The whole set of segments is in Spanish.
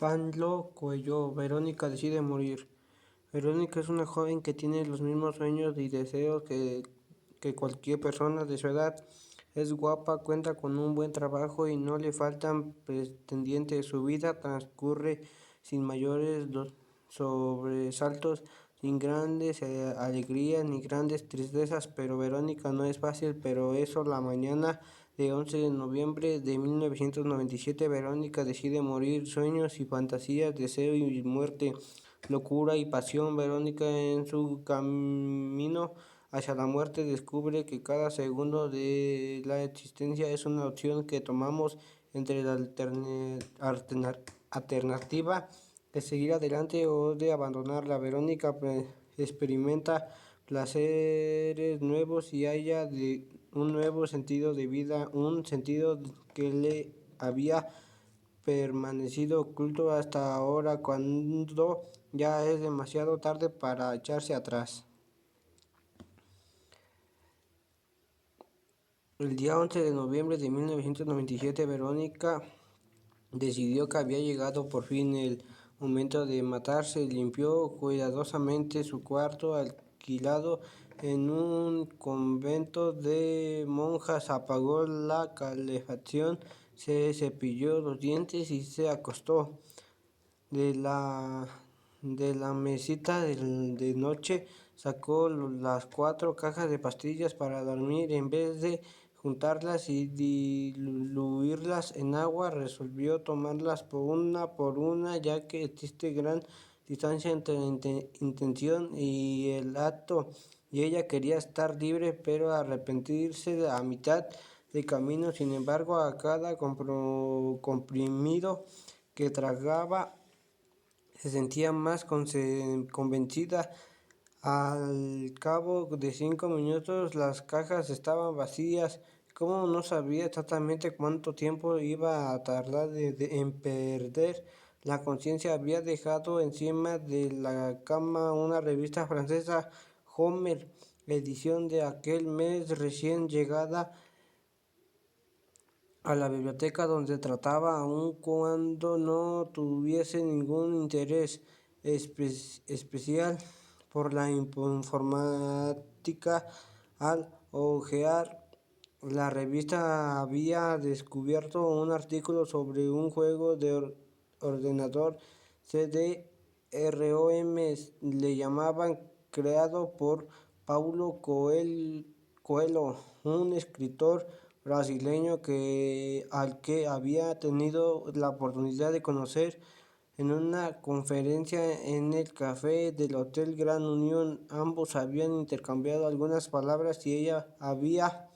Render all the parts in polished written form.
Paulo Coelho. Verónica decide morir. Verónica es una joven que tiene los mismos sueños y deseos que cualquier persona de su edad. Es guapa, cuenta con un buen trabajo y no le faltan pretendientes. Su vida transcurre sin mayores sobresaltos, sin grandes alegrías ni grandes tristezas, pero Verónica no es fácil, pero eso la mañana de 11 de noviembre de 1997, Verónica decide morir. Sueños y fantasías, deseo y muerte, locura y pasión. Verónica, en su camino hacia la muerte, descubre que cada segundo de la existencia es una opción que tomamos entre la alternativa de seguir adelante o de abandonarla. Verónica experimenta placeres nuevos y halla un nuevo sentido de vida, un sentido que le había permanecido oculto hasta ahora, cuando ya es demasiado tarde para echarse atrás. El día 11 de noviembre de 1997, Verónica decidió que había llegado por fin el momento de matarse. Limpió cuidadosamente su cuarto alquilado en un convento de monjas, apagó la calefacción, se cepilló los dientes y se acostó. De la mesita de noche sacó las 4 cajas de pastillas para dormir. En vez de juntarlas y diluirlas en agua, resolvió tomarlas por una, ya que existe gran distancia entre la intención y el acto, y ella quería estar libre, pero arrepentirse a mitad de camino. Sin embargo, a cada comprimido que tragaba, se sentía más convencida. Al cabo de 5 minutos las cajas estaban vacías. Como no sabía exactamente cuánto tiempo iba a tardar en perder la conciencia, había dejado encima de la cama una revista francesa, Homer, edición de aquel mes, recién llegada a la biblioteca, donde trataba, aun cuando no tuviese ningún interés especial por la informática. Al hojear la revista había descubierto un artículo sobre un juego de ordenador CD-ROM, le llamaban, creado por Paulo Coelho, un escritor brasileño al que había tenido la oportunidad de conocer en una conferencia en el café del Hotel Gran Unión. Ambos habían intercambiado algunas palabras y ella había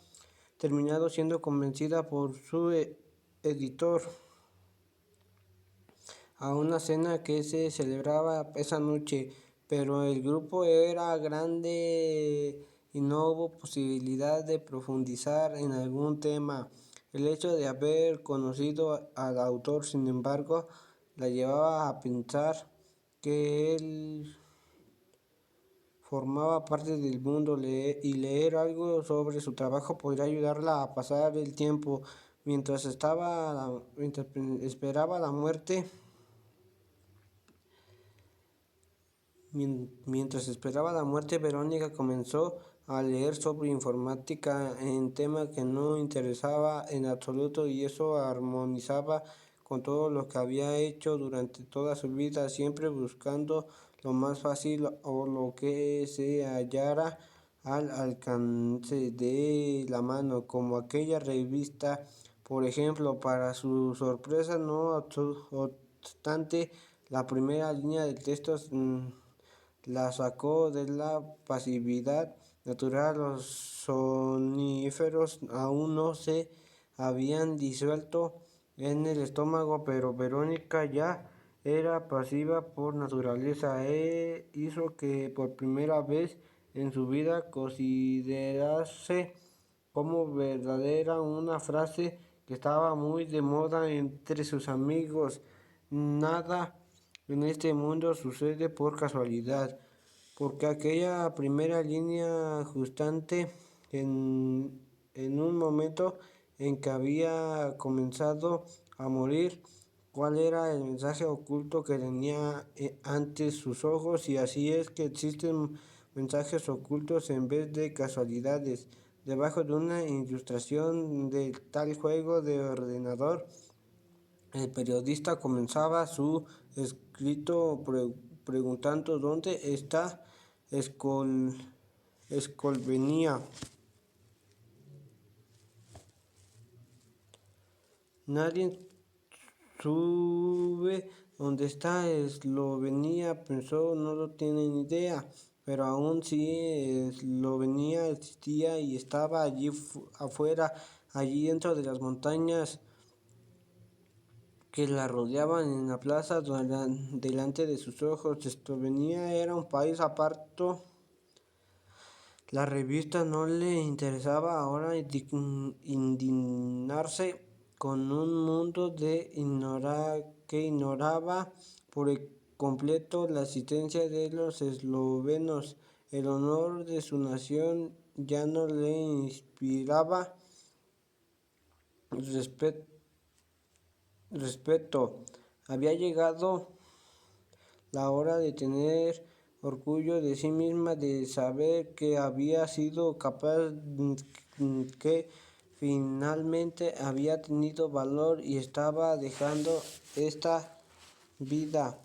terminado siendo convencida por su editor a una cena que se celebraba esa noche, pero el grupo era grande y no hubo posibilidad de profundizar en algún tema. El hecho de haber conocido al autor, sin embargo, la llevaba a pensar que él formaba parte del mundo, y leer algo sobre su trabajo podría ayudarla a pasar el tiempo. Mientras esperaba la muerte, Verónica comenzó a leer sobre informática, un tema que no interesaba en absoluto, y eso armonizaba con todo lo que había hecho durante toda su vida, siempre buscando lo más fácil o lo que se hallara al alcance de la mano, como aquella revista, por ejemplo. Para su sorpresa, no obstante, la primera línea de textos la sacó de la pasividad natural. Los soníferos aún no se habían disuelto en el estómago, pero Verónica ya era pasiva por naturaleza. Hizo que por primera vez en su vida considerase como verdadera una frase que estaba muy de moda entre sus amigos: nada en este mundo sucede por casualidad. Porque aquella primera línea, justamente en un momento en que había comenzado a morir, cuál era el mensaje oculto que tenía ante sus ojos, y así es que existen mensajes ocultos en vez de casualidades. Debajo de una ilustración de tal juego de ordenador, el periodista comenzaba su escrito preguntando dónde está Eslovenia. Nadie sabe dónde está Eslovenia, pensó, no lo tienen idea. Pero aún si Eslovenia existía y estaba allí afuera, allí dentro de las montañas que la rodeaban en la plaza delante de sus ojos. Eslovenia era un país aparte. La revista no le interesaba ahora indignarse con un mundo que ignoraba por completo la existencia de los eslovenos. El honor de su nación ya no le inspiraba respeto. Había llegado la hora de tener orgullo de sí misma, de saber que había sido capaz, que finalmente había tenido valor y estaba dejando esta vida.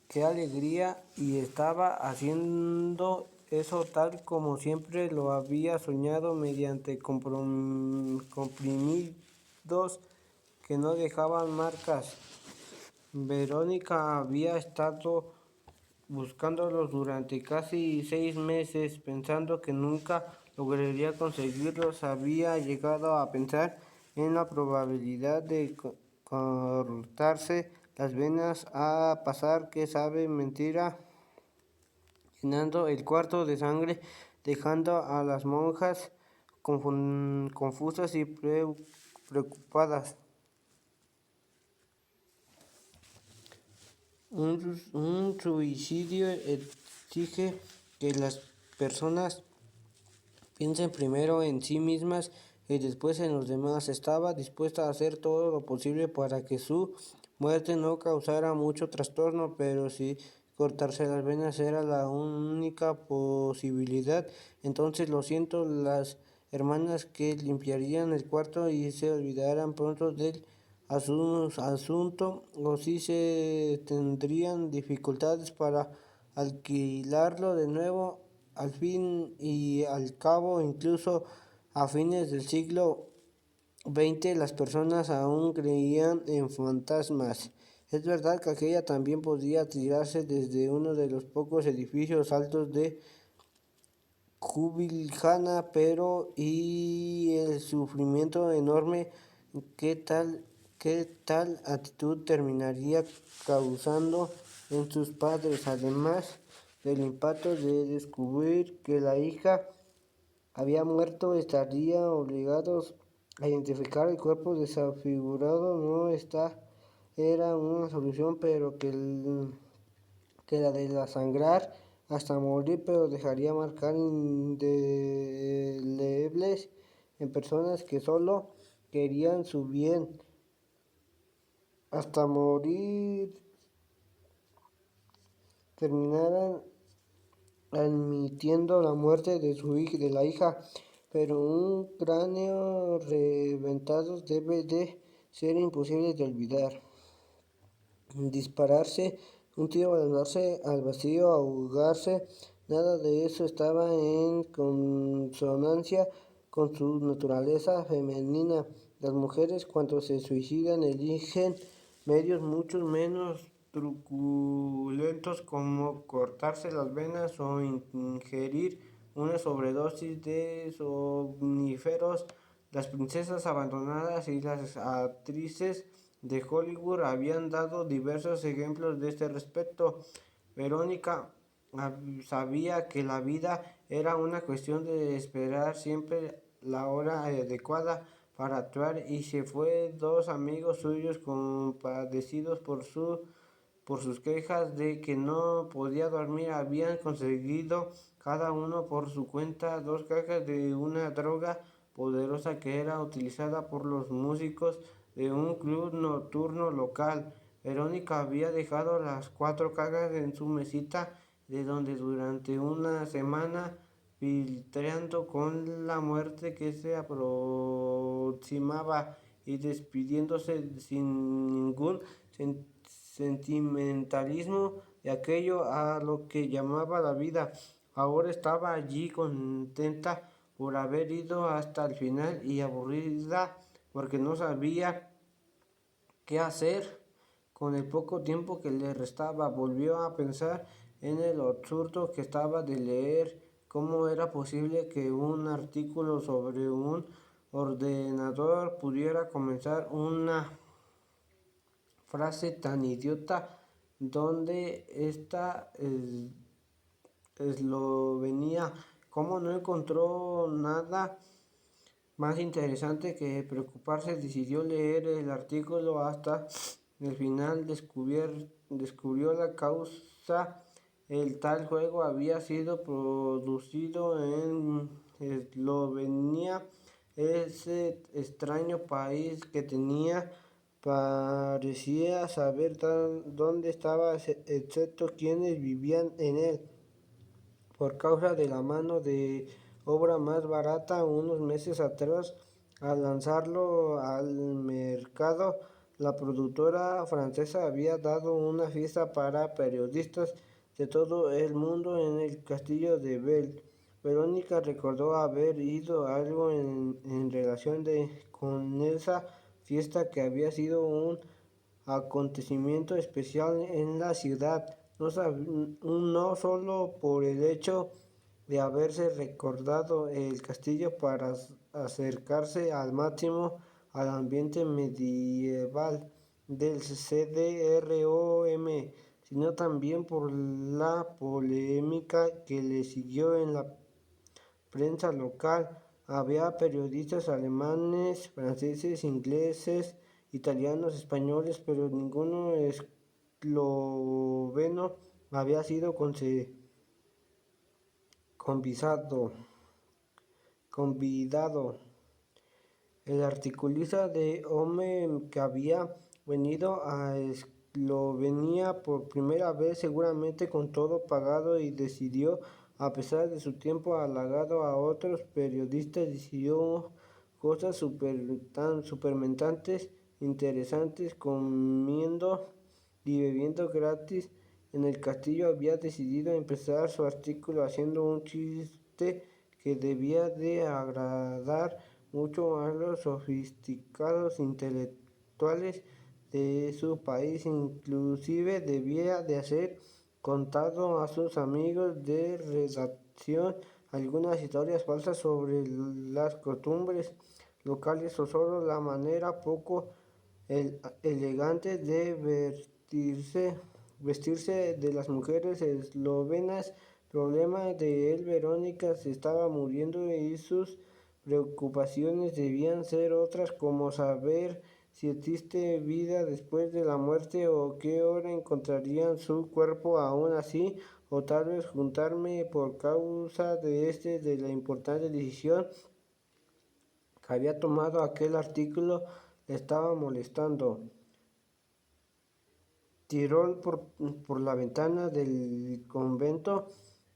¡Qué alegría! Y estaba haciendo eso tal como siempre lo había soñado, mediante comprimidos que no dejaban marcas. Verónica había estado buscándolos durante casi 6 meses, pensando que nunca lograría conseguirlos. Había llegado a pensar en la probabilidad de cortarse las venas, a pasar que sabe mentira, llenando el cuarto de sangre, dejando a las monjas confusas y preocupadas. Un suicidio exige que las personas piensen primero en sí mismas y después en los demás. Estaba dispuesta a hacer todo lo posible para que su muerte no causara mucho trastorno, pero si cortarse las venas era la única posibilidad, entonces lo siento, las hermanas que limpiarían el cuarto y se olvidaran pronto del asunto, o si se tendrían dificultades para alquilarlo de nuevo. Al fin y al cabo, incluso a fines del siglo XX, las personas aún creían en fantasmas. Es verdad que aquella también podía tirarse desde uno de los pocos edificios altos de Ljubljana, pero y el sufrimiento enorme que tal actitud terminaría causando en sus padres, además del impacto de descubrir que la hija había muerto, estarían obligados a identificar el cuerpo desfigurado. No esta era una solución, pero que la de la sangrar hasta morir, pero dejaría marcar indelebles en personas que solo querían su bien. Hasta morir terminaran admitiendo la muerte de la hija, pero un cráneo reventado debe de ser imposible de olvidar. Dispararse un tiro, lanzarse al vacío, ahogarse, nada de eso estaba en consonancia con su naturaleza femenina. Las mujeres, cuando se suicidan, eligen medios mucho menos truculentos, como cortarse las venas o ingerir una sobredosis de somníferos. Las princesas abandonadas y las actrices de Hollywood habían dado diversos ejemplos de este respecto. Verónica sabía que la vida era una cuestión de esperar siempre la hora adecuada para actuar, y se fue. Dos amigos suyos, compadecidos por sus quejas de que no podía dormir, habían conseguido cada uno por su cuenta 2 cajas de una droga poderosa que era utilizada por los músicos de un club nocturno local. Verónica había dejado las 4 cajas en su mesita, de donde durante una semana, filtreando con la muerte que se aproximaba y despidiéndose sin ningún sentimentalismo de aquello a lo que llamaba la vida. Ahora estaba allí contenta por haber ido hasta el final y aburrida porque no sabía qué hacer con el poco tiempo que le restaba. Volvió a pensar en el absurdo que estaba de leer. ¿Cómo era posible que un artículo sobre un ordenador pudiera comenzar una frase tan idiota donde esta Eslovenia? ¿Cómo no encontró nada más interesante que preocuparse? Decidió leer el artículo hasta el final. Descubrió la causa. El tal juego había sido producido en Eslovenia, ese extraño país que tenía parecía saber dónde estaba, excepto quienes vivían en él, por causa de la mano de obra más barata. Unos meses atrás, al lanzarlo al mercado, la productora francesa había dado una fiesta para periodistas de todo el mundo en el castillo de Bell. Verónica recordó haber ido algo en relación con esa fiesta, que había sido un acontecimiento especial en la ciudad, no solo por el hecho de haberse recordado el castillo para acercarse al máximo al ambiente medieval del CDROM, sino también por la polémica que le siguió en la prensa local. Había periodistas alemanes, franceses, ingleses, italianos, españoles, pero ninguno esloveno había sido convidado. El articulista de OME, que había venido a Eslovenia por primera vez, seguramente con todo pagado, y decidió, a pesar de su tiempo halagado a otros periodistas, decidió cosas supermentantes interesantes, comiendo y bebiendo gratis en el castillo. Había decidido empezar su artículo haciendo un chiste que debía de agradar mucho a los sofisticados intelectuales de su país. Inclusive debía de hacer contado a sus amigos de redacción algunas historias falsas sobre las costumbres locales, o solo la manera poco elegante de vestirse de las mujeres eslovenas. Problema de él: Verónica se estaba muriendo y sus preocupaciones debían ser otras, como saber si existe vida después de la muerte, o qué hora encontrarían su cuerpo. Aún así, o tal vez juntarme por causa de la importante decisión que había tomado. Aquel artículo le estaba molestando. Tiró por la ventana del convento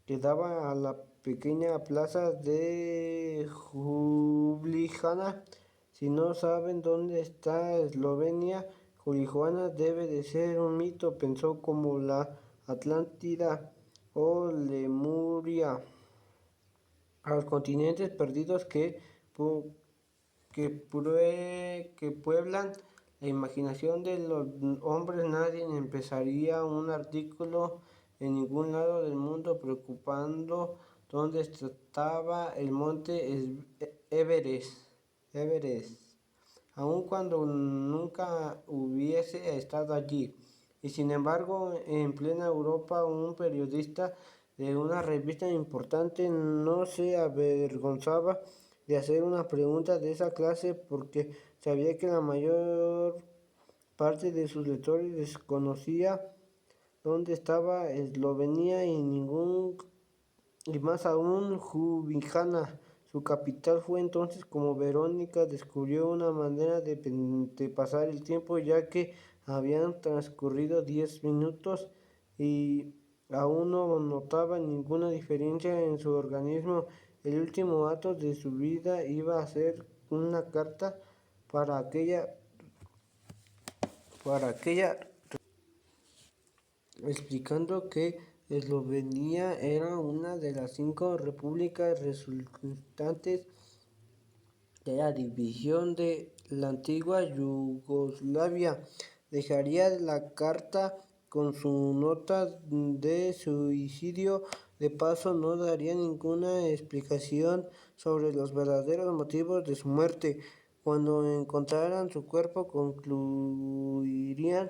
que daba a la pequeña plaza de Ljubljana. Si no saben dónde está Eslovenia, Ljubljana debe de ser un mito, pensó, como la Atlántida o Lemuria, a los continentes perdidos que pueblan la imaginación de los hombres. Nadie empezaría un artículo en ningún lado del mundo preocupando dónde estaba el monte Everest, aun cuando nunca hubiese estado allí. Y sin embargo, en plena Europa, un periodista de una revista importante no se avergonzaba de hacer una pregunta de esa clase, porque sabía que la mayor parte de sus lectores desconocía dónde estaba Eslovenia, y más aún Ljubljana. su capital fue entonces como Verónica descubrió una manera de pasar el tiempo, ya que habían transcurrido 10 minutos y aún no notaba ninguna diferencia en su organismo. El último acto de su vida iba a ser una carta para aquella explicando que Eslovenia era una de las 5 repúblicas resultantes de la división de la antigua Yugoslavia. Dejaría la carta con su nota de suicidio. De paso, no daría ninguna explicación sobre los verdaderos motivos de su muerte. Cuando encontraran su cuerpo, concluirían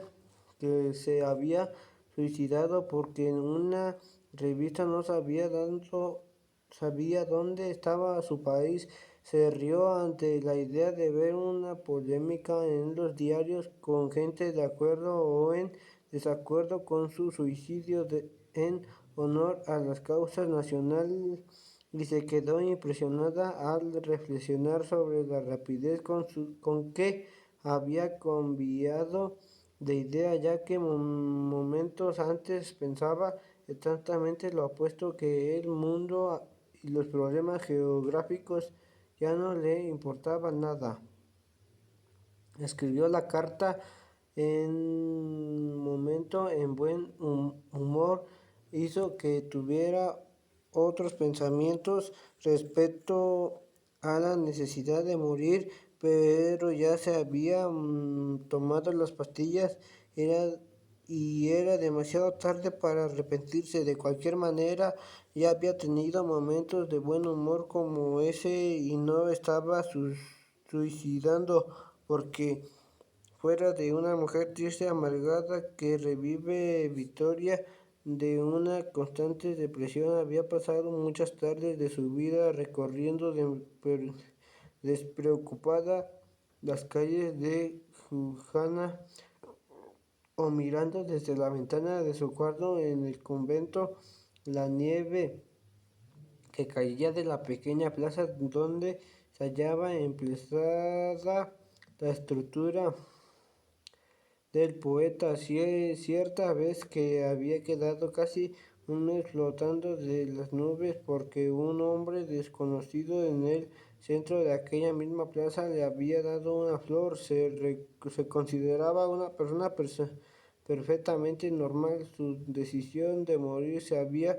que se había suicidado porque en una revista no sabía dónde estaba su país. Se rió ante la idea de ver una polémica en los diarios con gente de acuerdo o en desacuerdo con su suicidio en honor a las causas nacionales, y se quedó impresionada al reflexionar sobre la rapidez con que había cambiado de idea, ya que momentos antes pensaba exactamente lo opuesto, que el mundo y los problemas geográficos ya no le importaba nada. Escribió la carta en momento en buen humor, hizo que tuviera otros pensamientos respecto a la necesidad de morir, pero ya se había tomado las pastillas y era demasiado tarde para arrepentirse. De cualquier manera, ya había tenido momentos de buen humor como ese y no estaba suicidando porque fuera de una mujer triste, amargada, que revive victoria de una constante depresión. Había pasado muchas tardes de su vida recorriendo despreocupada las calles de Ljubljana o mirando desde la ventana de su cuarto en el convento la nieve que caía de la pequeña plaza donde se hallaba emplazada la estructura del poeta. Cierta vez que había quedado casi un mes flotando de las nubes porque un hombre desconocido en el centro de aquella misma plaza le había dado una flor. Se consideraba una persona perfectamente normal. Su decisión de morir se había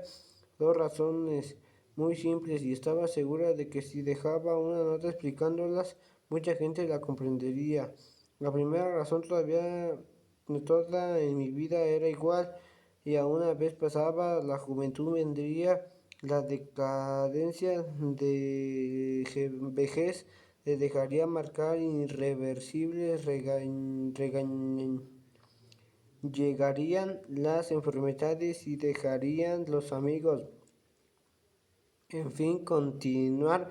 dos razones muy simples, y estaba segura de que si dejaba una nota explicándolas, mucha gente la comprendería. La primera razón, toda en mi vida era igual, y a una vez pasaba la juventud vendría la decadencia de vejez, le dejaría marcar irreversibles llegarían las enfermedades y dejarían los amigos. En fin, continuar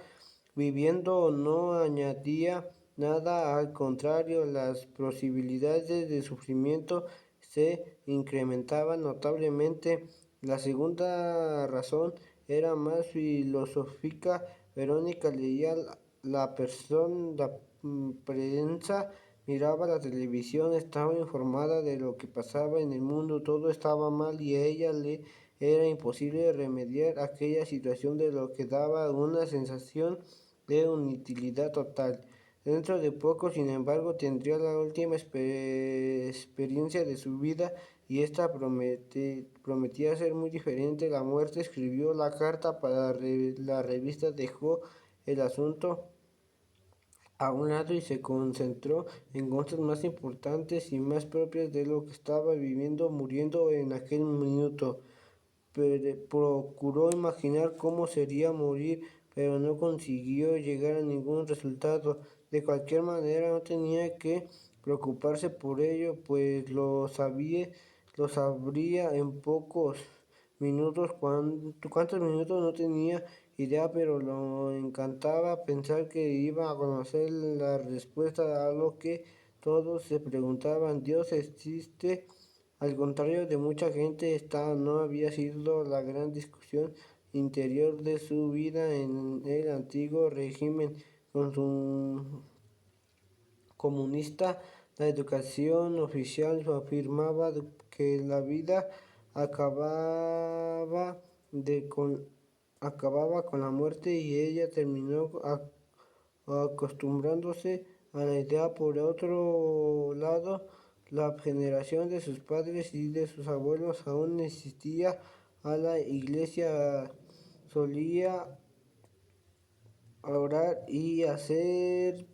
viviendo no añadía nada, al contrario, las posibilidades de sufrimiento se incrementaban notablemente. La segunda razón era más filosófica. Verónica leía la prensa, miraba la televisión, estaba informada de lo que pasaba en el mundo. Todo estaba mal y a ella le era imposible remediar aquella situación, de lo que daba una sensación de inutilidad total. Dentro de poco, sin embargo, tendría la última experiencia de su vida, y esta prometía ser muy diferente. La muerte escribió la carta para la revista, dejó el asunto a un lado y se concentró en cosas más importantes y más propias de lo que estaba viviendo, muriendo en aquel minuto. Procuró imaginar cómo sería morir, pero no consiguió llegar a ningún resultado. De cualquier manera, no tenía que preocuparse por ello, pues lo sabría en pocos minutos. ¿Cuántos minutos? No tenía idea, pero lo encantaba pensar que iba a conocer la respuesta a lo que todos se preguntaban: ¿Dios existe? Al contrario de mucha gente, esta no había sido la gran discusión interior de su vida en el antiguo régimen con su comunista. La educación oficial afirmaba que la vida acababa, acababa con la muerte y ella terminó acostumbrándose a la idea. Por otro lado, la generación de sus padres y de sus abuelos aún asistía a la iglesia, solía orar y hacer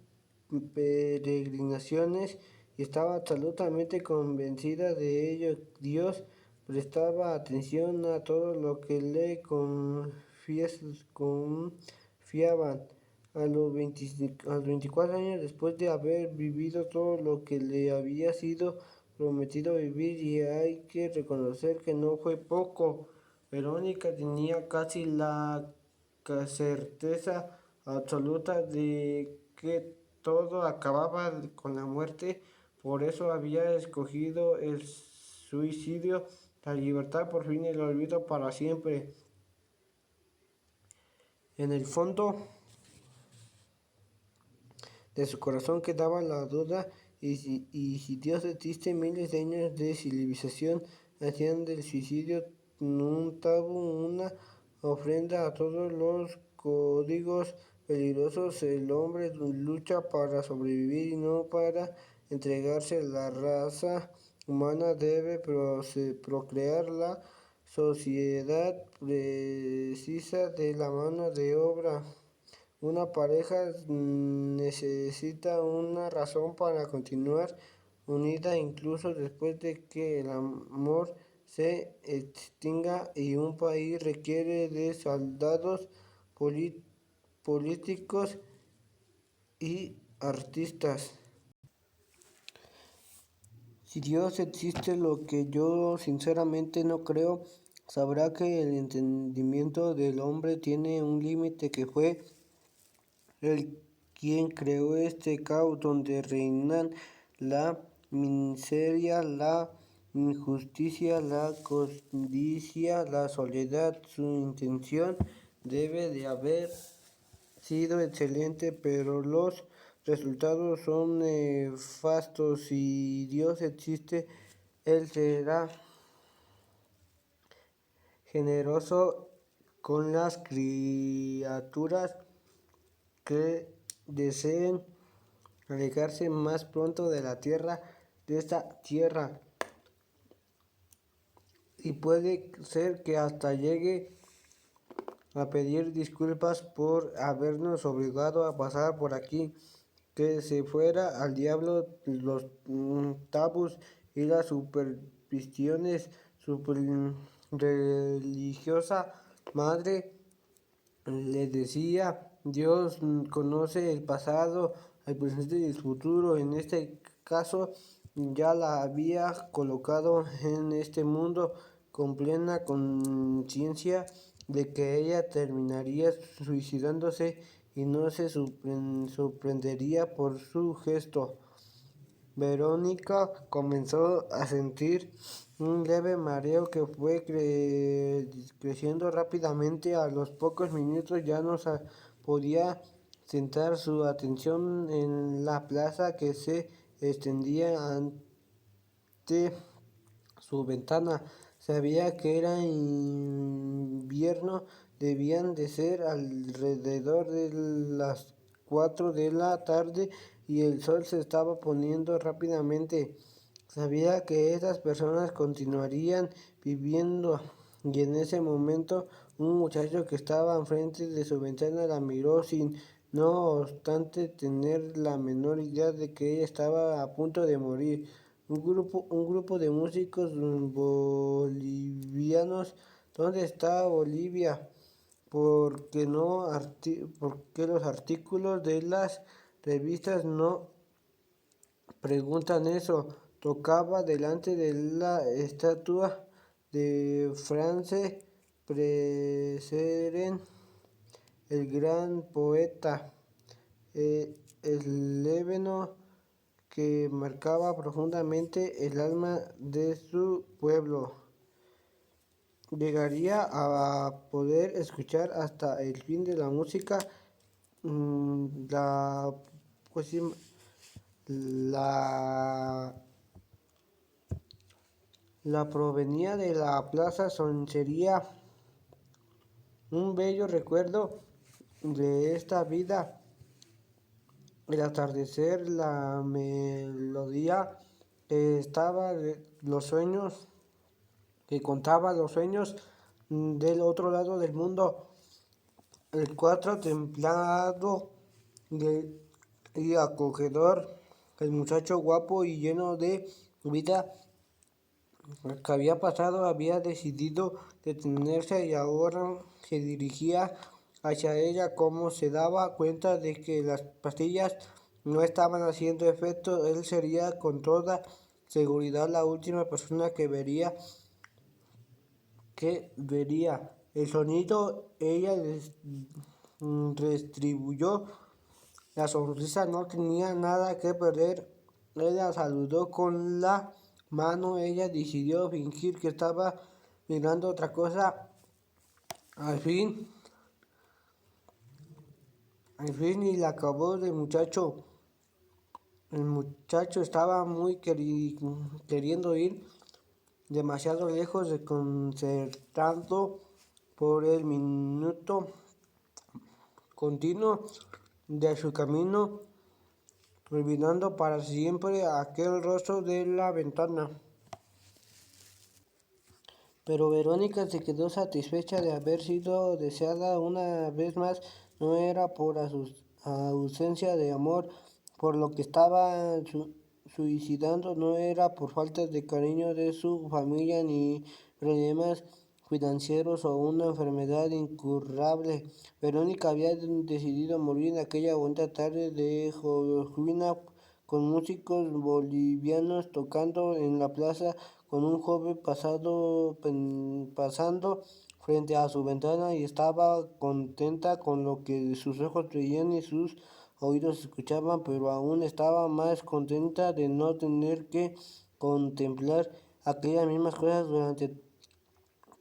peregrinaciones y estaba absolutamente convencida de ello. Dios prestaba atención a todo lo que le confiaban. A los 24 años, después de haber vivido todo lo que le había sido prometido vivir, y hay que reconocer que no fue poco, Verónica tenía casi la certeza absoluta de que todo acababa con la muerte. Por eso había escogido el suicidio, la libertad por fin y el olvido para siempre. En el fondo de su corazón quedaba la duda, y si Dios existe. Miles de años de civilización hacían del suicidio un tabú, una ofrenda a todos los códigos peligrosos. El hombre lucha para sobrevivir y no para entregarse. La raza humana debe procrear. La sociedad precisa de la mano de obra. Una pareja necesita una razón para continuar unida incluso después de que el amor se extinga, y un país requiere de soldados, políticos y artistas. Si Dios existe, lo que yo sinceramente no creo, sabrá que el entendimiento del hombre tiene un límite, que fue el quien creó este caos donde reinan la miseria, la injusticia, la codicia, la soledad. Su intención debe de haber sido excelente, pero los resultados son nefastos. Si Dios existe, Él será generoso con las criaturas que deseen alejarse más pronto de esta tierra, y puede ser que hasta llegue a pedir disculpas por habernos obligado a pasar por aquí. Que se fuera al diablo los tabús y las supersticiones. Su religiosa madre le decía: Dios conoce el pasado, el presente y el futuro. En este caso, ya la había colocado en este mundo con plena conciencia de que ella terminaría suicidándose, y no se sorprendería por su gesto. Verónica comenzó a sentir un leve mareo que fue creciendo rápidamente. A los pocos minutos ya no podía centrar su atención en la plaza que se extendía ante su ventana. Sabía que era invierno, debían de ser alrededor de las 4 de la tarde, y el sol se estaba poniendo rápidamente. Sabía que esas personas continuarían viviendo, y en ese momento un muchacho que estaba enfrente de su ventana la miró sin, no obstante, tener la menor idea de que ella estaba a punto de morir. Un grupo de músicos bolivianos. ¿Dónde está Bolivia? ¿Por qué los artículos de las revistas no preguntan eso? Tocaba delante de la estatua de France Preseren, el gran poeta, esloveno, que marcaba profundamente el alma de su pueblo. llegaría a poder escuchar hasta el fin de la música. La, pues, sí, la, la provenía de la plaza sería un bello recuerdo de esta vida. El atardecer, la melodía que estaba de los sueños, que contaba los sueños del otro lado del mundo. El cuatro templado y acogedor, el muchacho guapo y lleno de vida que había pasado había decidido detenerse y ahora se dirigía hacia ella. Como se daba cuenta de que las pastillas no estaban haciendo efecto, él sería con toda seguridad la última persona que vería el sonido. Ella retribuyó la sonrisa, no tenía nada que perder. Él la saludó con la mano. Ella decidió fingir que estaba mirando otra cosa. Al fin, y la acabó del muchacho. El muchacho estaba muy queriendo ir demasiado lejos, desconcertado por el minuto continuo de su camino, olvidando para siempre aquel rostro de la ventana. Pero Verónica se quedó satisfecha de haber sido deseada una vez más. No era por ausencia de amor por lo que estaba suicidando, no era por falta de cariño de su familia, ni problemas financieros o una enfermedad incurable. Verónica había decidido morir aquella bonita tarde de Jovina, con músicos bolivianos tocando en la plaza, con un joven pasando frente a su ventana, y estaba contenta con lo que sus ojos veían y sus oídos escuchaban, pero aún estaba más contenta de no tener que contemplar aquellas mismas cosas durante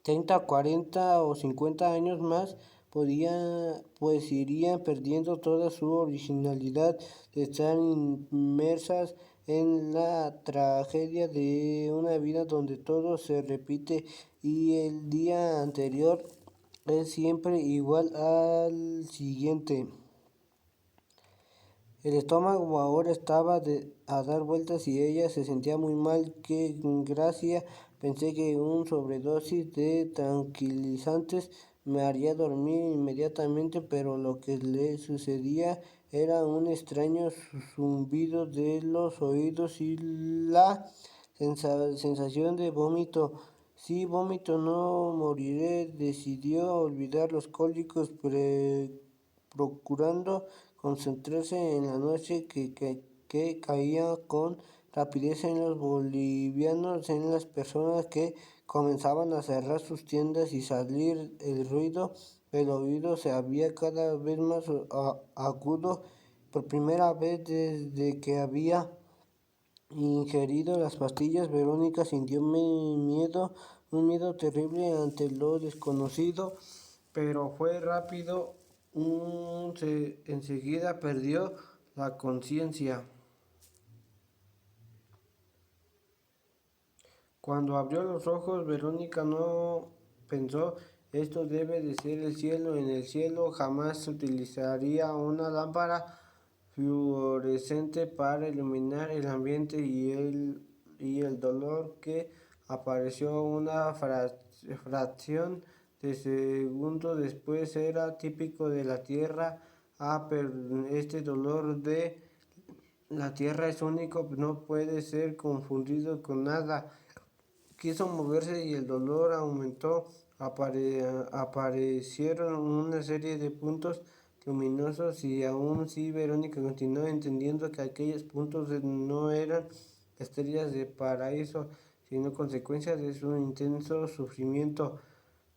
30, 40 o 50 años más. Pues irían perdiendo toda su originalidad de estar inmersas en la tragedia de una vida donde todo se repite y el día anterior es siempre igual al siguiente. El estómago ahora estaba a dar vueltas y ella se sentía muy mal. ¡Qué gracia! Pensé que una sobredosis de tranquilizantes me haría dormir inmediatamente, pero lo que le sucedía era un extraño zumbido de los oídos y la sensación de vómito. Si vómito, no moriré. Decidió olvidar los cólicos, procurando concentrarse en la noche que caía con rapidez en los bolivianos, en las personas que comenzaban a cerrar sus tiendas y salir. El ruido del oído se había cada vez más agudo. Por primera vez desde que había ingerido las pastillas, Verónica sintió miedo, un miedo terrible ante lo desconocido, pero fue rápido. Enseguida perdió la conciencia. Cuando abrió los ojos, Verónica no pensó: esto debe de ser el cielo. En el cielo jamás se utilizaría una lámpara fluorescente para iluminar el ambiente, y el dolor que apareció una fracción de segundo después era típico de la tierra. Pero este dolor de la tierra es único, no puede ser confundido con nada. Quiso moverse y el dolor aumentó. Aparecieron una serie de puntos luminosos, y aún si Verónica continuó entendiendo que aquellos puntos no eran estrellas de paraíso, sino consecuencias de su intenso sufrimiento.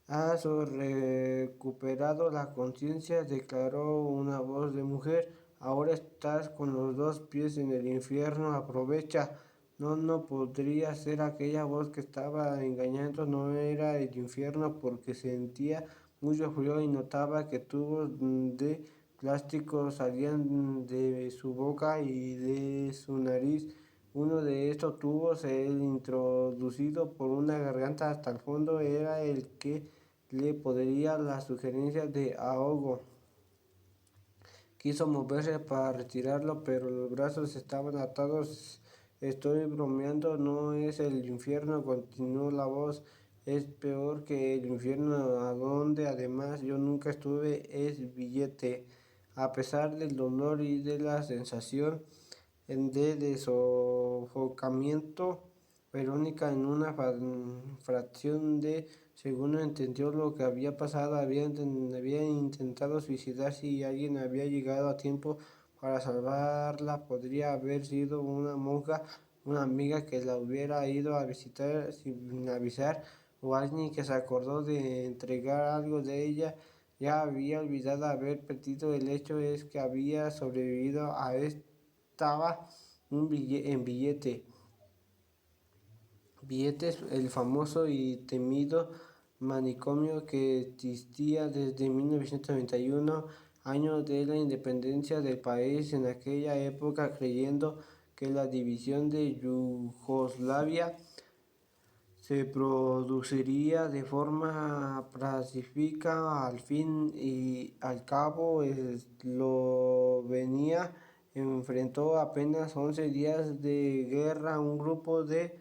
Has recuperado la conciencia, declaró una voz de mujer. Ahora estás con los dos pies en el infierno. Aprovecha. No, no podría ser aquella voz que estaba engañando, no era el infierno porque sentía mucho frío y notaba que tubos de plástico salían de su boca y de su nariz. Uno de estos tubos, el introducido por una garganta hasta el fondo, era el que le podría la sugerencia de ahogo. Quiso moverse para retirarlo, pero los brazos estaban atados. Estoy bromeando, no es el infierno, continuó la voz. Es peor que el infierno, a donde además yo nunca estuve, es billete. A pesar del dolor y de la sensación de sofocamiento, Verónica en una fracción de segundo entendió lo que había pasado. Había intentado suicidarse y alguien había llegado a tiempo para salvarla. Podría haber sido una monja, una amiga que la hubiera ido a visitar sin avisar, o alguien que se acordó de entregar algo de ella. Ya había olvidado haber perdido. El hecho es que había sobrevivido a estaba en billetes, el famoso y temido manicomio que existía desde 1991, año de la independencia del país. En aquella época, creyendo que la división de Yugoslavia se produciría de forma pacífica. Al fin y al cabo, Eslovenia enfrentó apenas 11 días de guerra. Un grupo de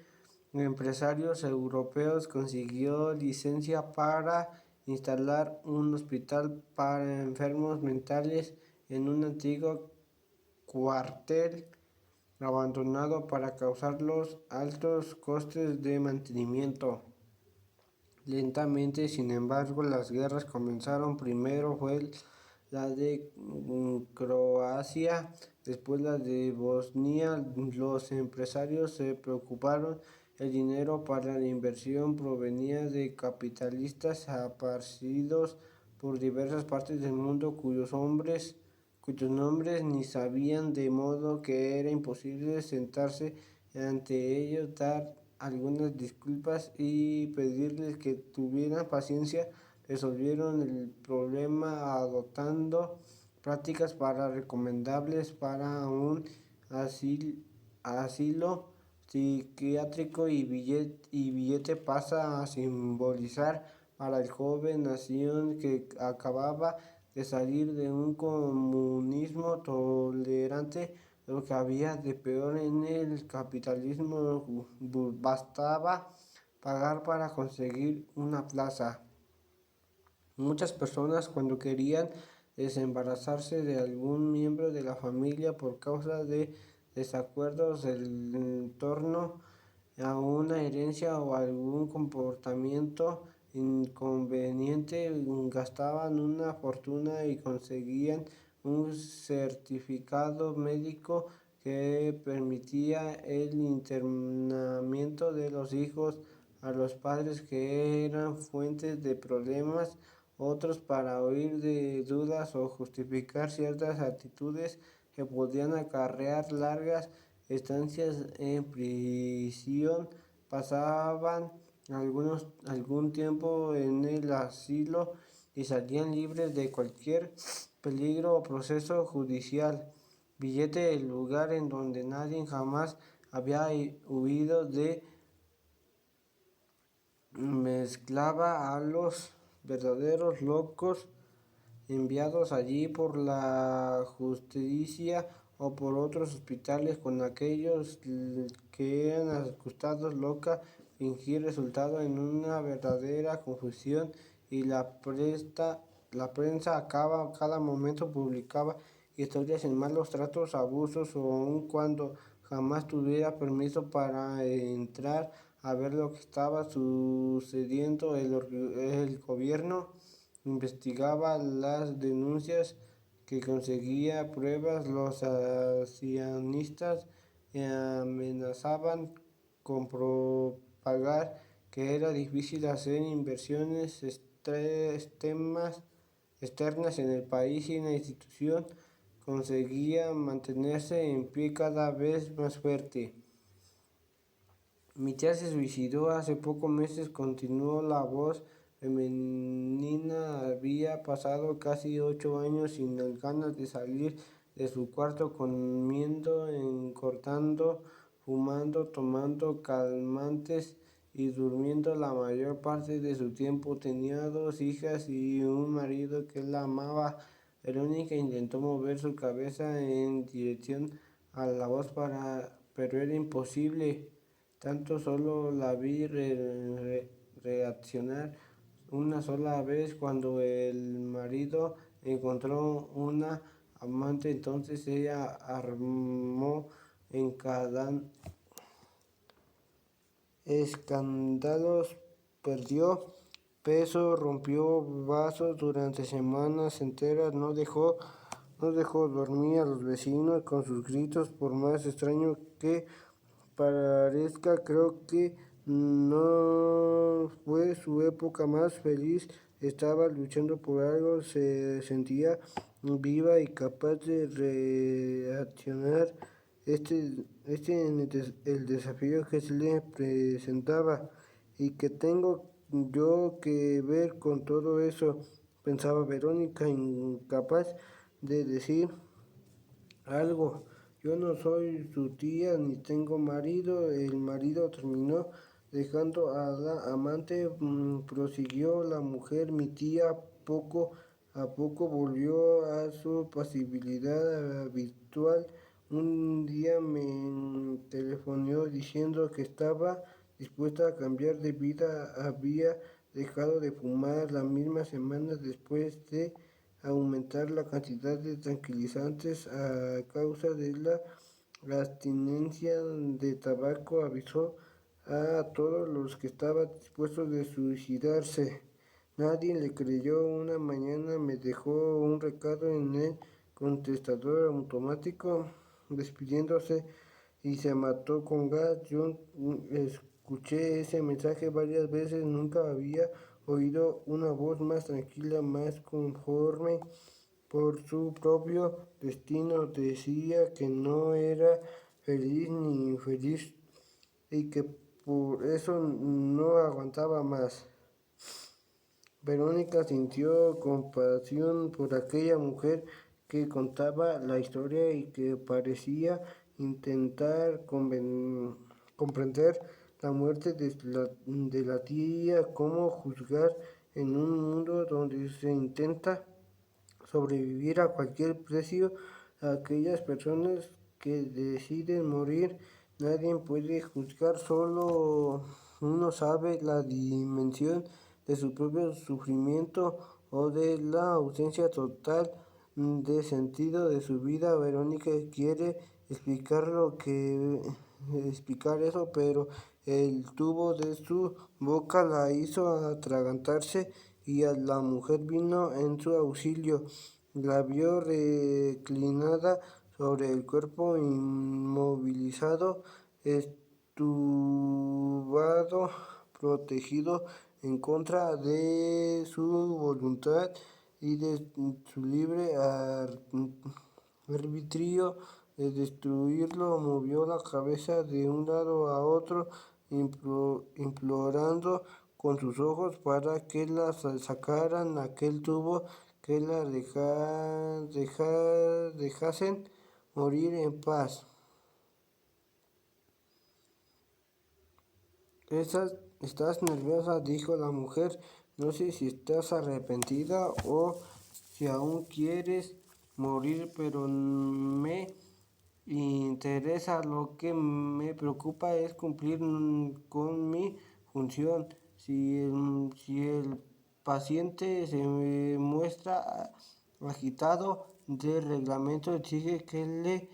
empresarios europeos consiguió licencia para instalar un hospital para enfermos mentales en un antiguo cuartel abandonado para causar los altos costes de mantenimiento. Lentamente, sin embargo, las guerras comenzaron. Primero fue la de Croacia, después la de Bosnia. Los empresarios se preocuparon. El dinero para la inversión provenía de capitalistas esparcidos por diversas partes del mundo cuyos nombres ni sabían, de modo que era imposible sentarse ante ellos, dar algunas disculpas y pedirles que tuvieran paciencia. Resolvieron el problema adoptando prácticas para recomendables para un asilo psiquiátrico, y billete pasa a simbolizar para el joven nación que acababa de salir de un comunismo tolerante lo que había de peor en el capitalismo. Bastaba pagar para conseguir una plaza. Muchas personas, cuando querían desembarazarse de algún miembro de la familia por causa de desacuerdos en torno a una herencia o algún comportamiento inconveniente, gastaban una fortuna y conseguían un certificado médico que permitía el internamiento de los hijos a los padres que eran fuentes de problemas. Otros, para huir de dudas o justificar ciertas actitudes que podían acarrear largas estancias en prisión, pasaban algún tiempo en el asilo y salían libres de cualquier peligro o proceso judicial. Billete, el lugar en donde nadie jamás había huido de, mezclaba a los verdaderos locos enviados allí por la justicia o por otros hospitales con aquellos que eran acusados. Loca fingir resultado en una verdadera confusión, y la prensa a cada momento publicaba historias en malos tratos, abusos, o aun cuando jamás tuviera permiso para entrar a ver lo que estaba sucediendo. El gobierno investigaba las denuncias, que conseguía pruebas. Los accionistas amenazaban con propagar que era difícil hacer inversiones externas en el país, y la institución conseguía mantenerse en pie cada vez más fuerte. Mi tía se suicidó hace pocos meses, continuó la voz femenina. Había pasado casi 8 años sin las ganas de salir de su cuarto, comiendo, cortando, fumando, tomando calmantes y durmiendo la mayor parte de su tiempo. Tenía 2 hijas y un marido que la amaba. Verónica intentó mover su cabeza en dirección a la voz, pero era imposible. Tanto solo la vi reaccionar una sola vez cuando el marido encontró una amante. Entonces ella armó escándalos, perdió peso, rompió vasos durante semanas enteras, no dejó dormir a los vecinos con sus gritos. Por más extraño que parezca, creo que no fue su época más feliz. Estaba luchando por algo, se sentía viva y capaz de reaccionar el desafío que se le presentaba. ¿Y que tengo yo que ver con todo eso?, pensaba Verónica, incapaz de decir algo. Yo no soy su tía ni tengo marido. El marido terminó dejando a la amante, prosiguió la mujer. Mi tía poco a poco volvió a su pasividad habitual. Un día me telefonó diciendo que estaba dispuesta a cambiar de vida. Había dejado de fumar la misma semana después de aumentar la cantidad de tranquilizantes a causa de la abstinencia de tabaco. Avisó a todos los que estaban dispuestos de suicidarse. Nadie le creyó. Una mañana me dejó un recado en el contestador automático despidiéndose y se mató con gas. Yo escuché ese mensaje varias veces. Nunca había oído una voz más tranquila, más conforme por su propio destino. Decía que no era feliz ni infeliz y que por eso no aguantaba más. Verónica sintió compasión por aquella mujer que contaba la historia y que parecía intentar comprender la muerte de la tía. ¿Cómo juzgar en un mundo donde se intenta sobrevivir a cualquier precio a aquellas personas que deciden morir? Nadie puede juzgar, solo uno sabe la dimensión de su propio sufrimiento o de la ausencia total de sentido de su vida. Verónica quiere explicar eso, pero el tubo de su boca la hizo atragantarse y a la mujer vino en su auxilio. La vio reclinada sobre el cuerpo inmovilizado, estubado, protegido en contra de su voluntad y de su libre arbitrio de destruirlo. Movió la cabeza de un lado a otro, implorando con sus ojos para que la sacaran aquel tubo, que la dejasen morir en paz. ¿Estás nerviosa?, dijo la mujer. No sé si estás arrepentida o si aún quieres morir, pero me interesa. Lo que me preocupa es cumplir con mi función. Si el paciente se muestra agitado, el reglamento exige que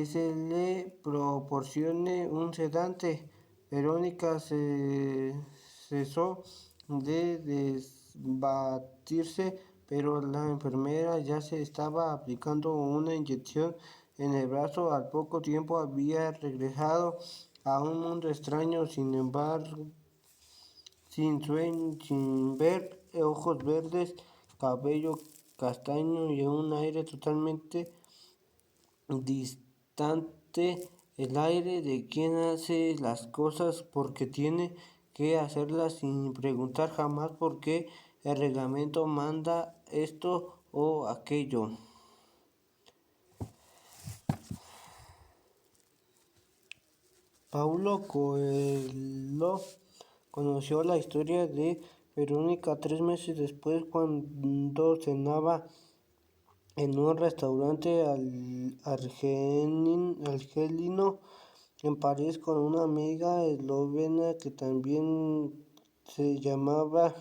se le proporcione un sedante. Verónica cesó de desbatirse, pero la enfermera ya se estaba aplicando una inyección en el brazo. Al poco tiempo había regresado a un mundo extraño, sin embargo, sin ver, ojos verdes, cabello castaño y un aire totalmente distante. el aire de quien hace las cosas porque tiene que hacerlas sin preguntar jamás por qué el reglamento manda esto o aquello. Paulo Coelho conoció la historia de Verónica 3 meses después cuando cenaba en un restaurante argelino en París con una amiga eslovena que también se llamaba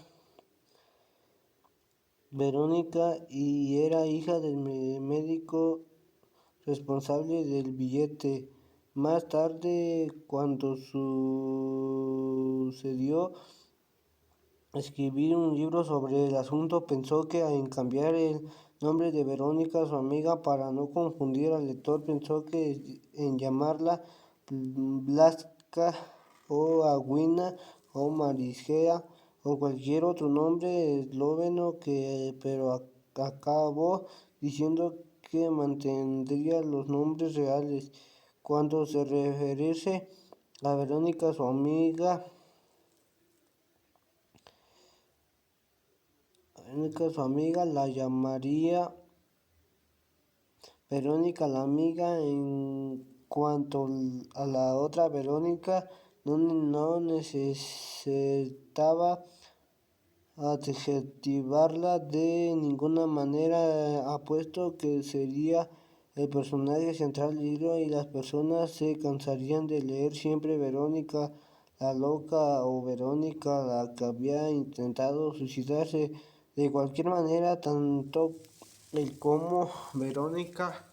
Verónica y era hija del médico responsable del billete. Más tarde, cuando sucedió escribir un libro sobre el asunto, pensó que en cambiar el nombre de Verónica, su amiga, para no confundir al lector, pensó que en llamarla Blasca o Agüina o Marisea o cualquier otro nombre esloveno, pero acabó diciendo que mantendría los nombres reales. Cuando se refiriese a Verónica, su amiga la llamaría Verónica la amiga. En cuanto a la otra Verónica, no necesitaba adjetivarla de ninguna manera, apuesto que sería el personaje central del libro y las personas se cansarían de leer siempre Verónica la loca o Verónica la que había intentado suicidarse. De cualquier manera, tanto él como Verónica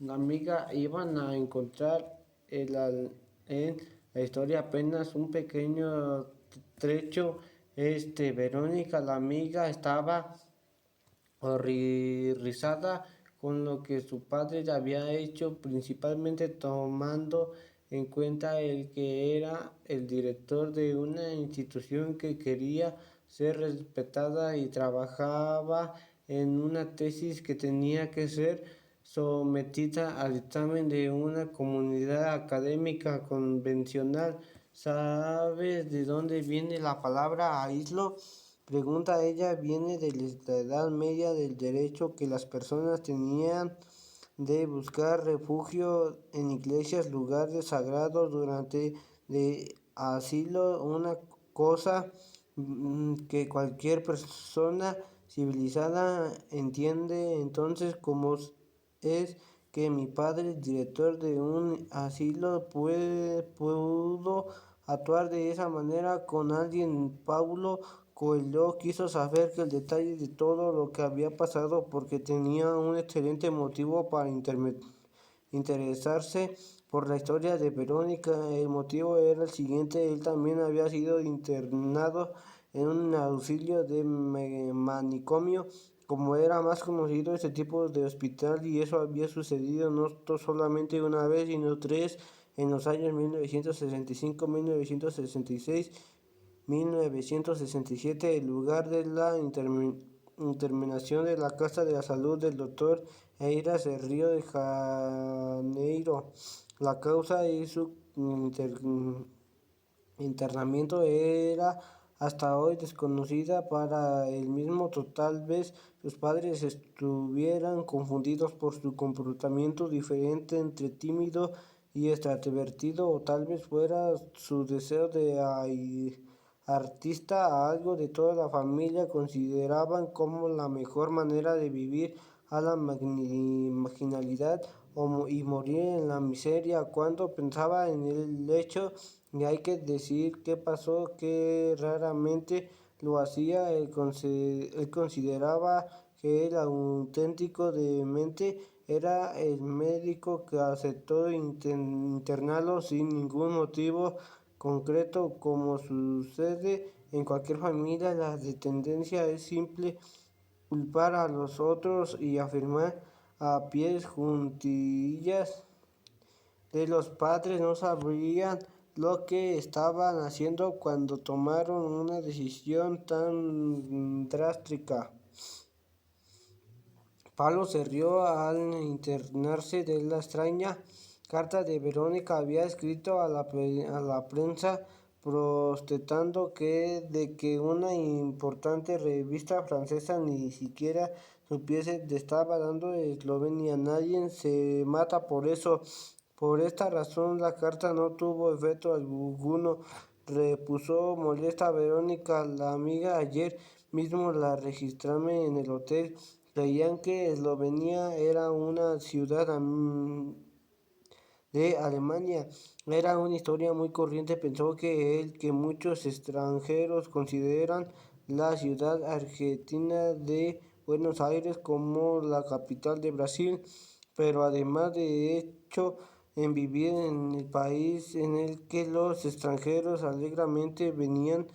la amiga iban a encontrar en la historia apenas un pequeño trecho. Verónica la amiga estaba horrorizada con lo que su padre había hecho, principalmente tomando en cuenta el que era el director de una institución que quería ser respetada y trabajaba en una tesis que tenía que ser sometida al examen de una comunidad académica convencional. ¿Sabes de dónde viene la palabra aislo? Pregunta ella. Viene de la Edad Media, del derecho que las personas tenían de buscar refugio en iglesias, lugares sagrados durante de asilo, una cosa que cualquier persona civilizada entiende. Entonces, ¿cómo es que mi padre, director de un asilo, pudo actuar de esa manera con alguien? Paulo Coelho quiso saber el detalle de todo lo que había pasado porque tenía un excelente motivo para interesarse por la historia de Verónica. El motivo era el siguiente: él también había sido internado en un auxilio de manicomio, como era más conocido este tipo de hospital, y eso había sucedido no solamente una vez, sino tres, en los años 1965, 1966, 1967, el lugar de la intervención de la Casa de la Salud del Dr. Eiras de Río de Janeiro. La causa y su internamiento era hasta hoy desconocida para él mismo. Tal vez sus padres estuvieran confundidos por su comportamiento diferente entre tímido y extravertido, o tal vez fuera su deseo de artista a algo de toda la familia consideraban como la mejor manera de vivir a la marginalidad y morir en la miseria. Cuando pensaba en el hecho, y hay que decir que pasó que raramente lo hacía, él consideraba que el auténtico demente era el médico que aceptó internarlo sin ningún motivo concreto. Como sucede en cualquier familia, la tendencia es simple: culpar a los otros y afirmar a pies juntillas de los padres no sabrían lo que estaban haciendo cuando tomaron una decisión tan drástica. Palo se rió al internarse de la extraña carta de Verónica había escrito a la prensa protestando de que una importante revista francesa ni siquiera supiese de estaba dando Eslovenia. Nadie se mata por eso. Por esta razón la carta no tuvo efecto alguno. Repuso molesta Verónica, la amiga. Ayer mismo la registrame en el hotel. Creían que Eslovenia era una ciudad de Alemania. Era una historia muy corriente. Pensó que muchos extranjeros consideran la ciudad argentina de Buenos Aires como la capital de Brasil, pero además de hecho en vivir en el país en el que los extranjeros alegremente venían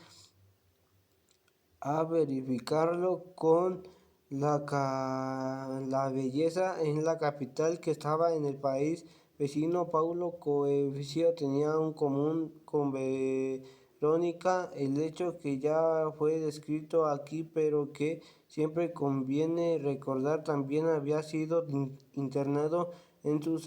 a verificarlo con la belleza en la capital que estaba en el país vecino. Paulo Coelho tenía un común con Verónica, el hecho que ya fue descrito aquí, pero que siempre conviene recordar. También había sido internado en su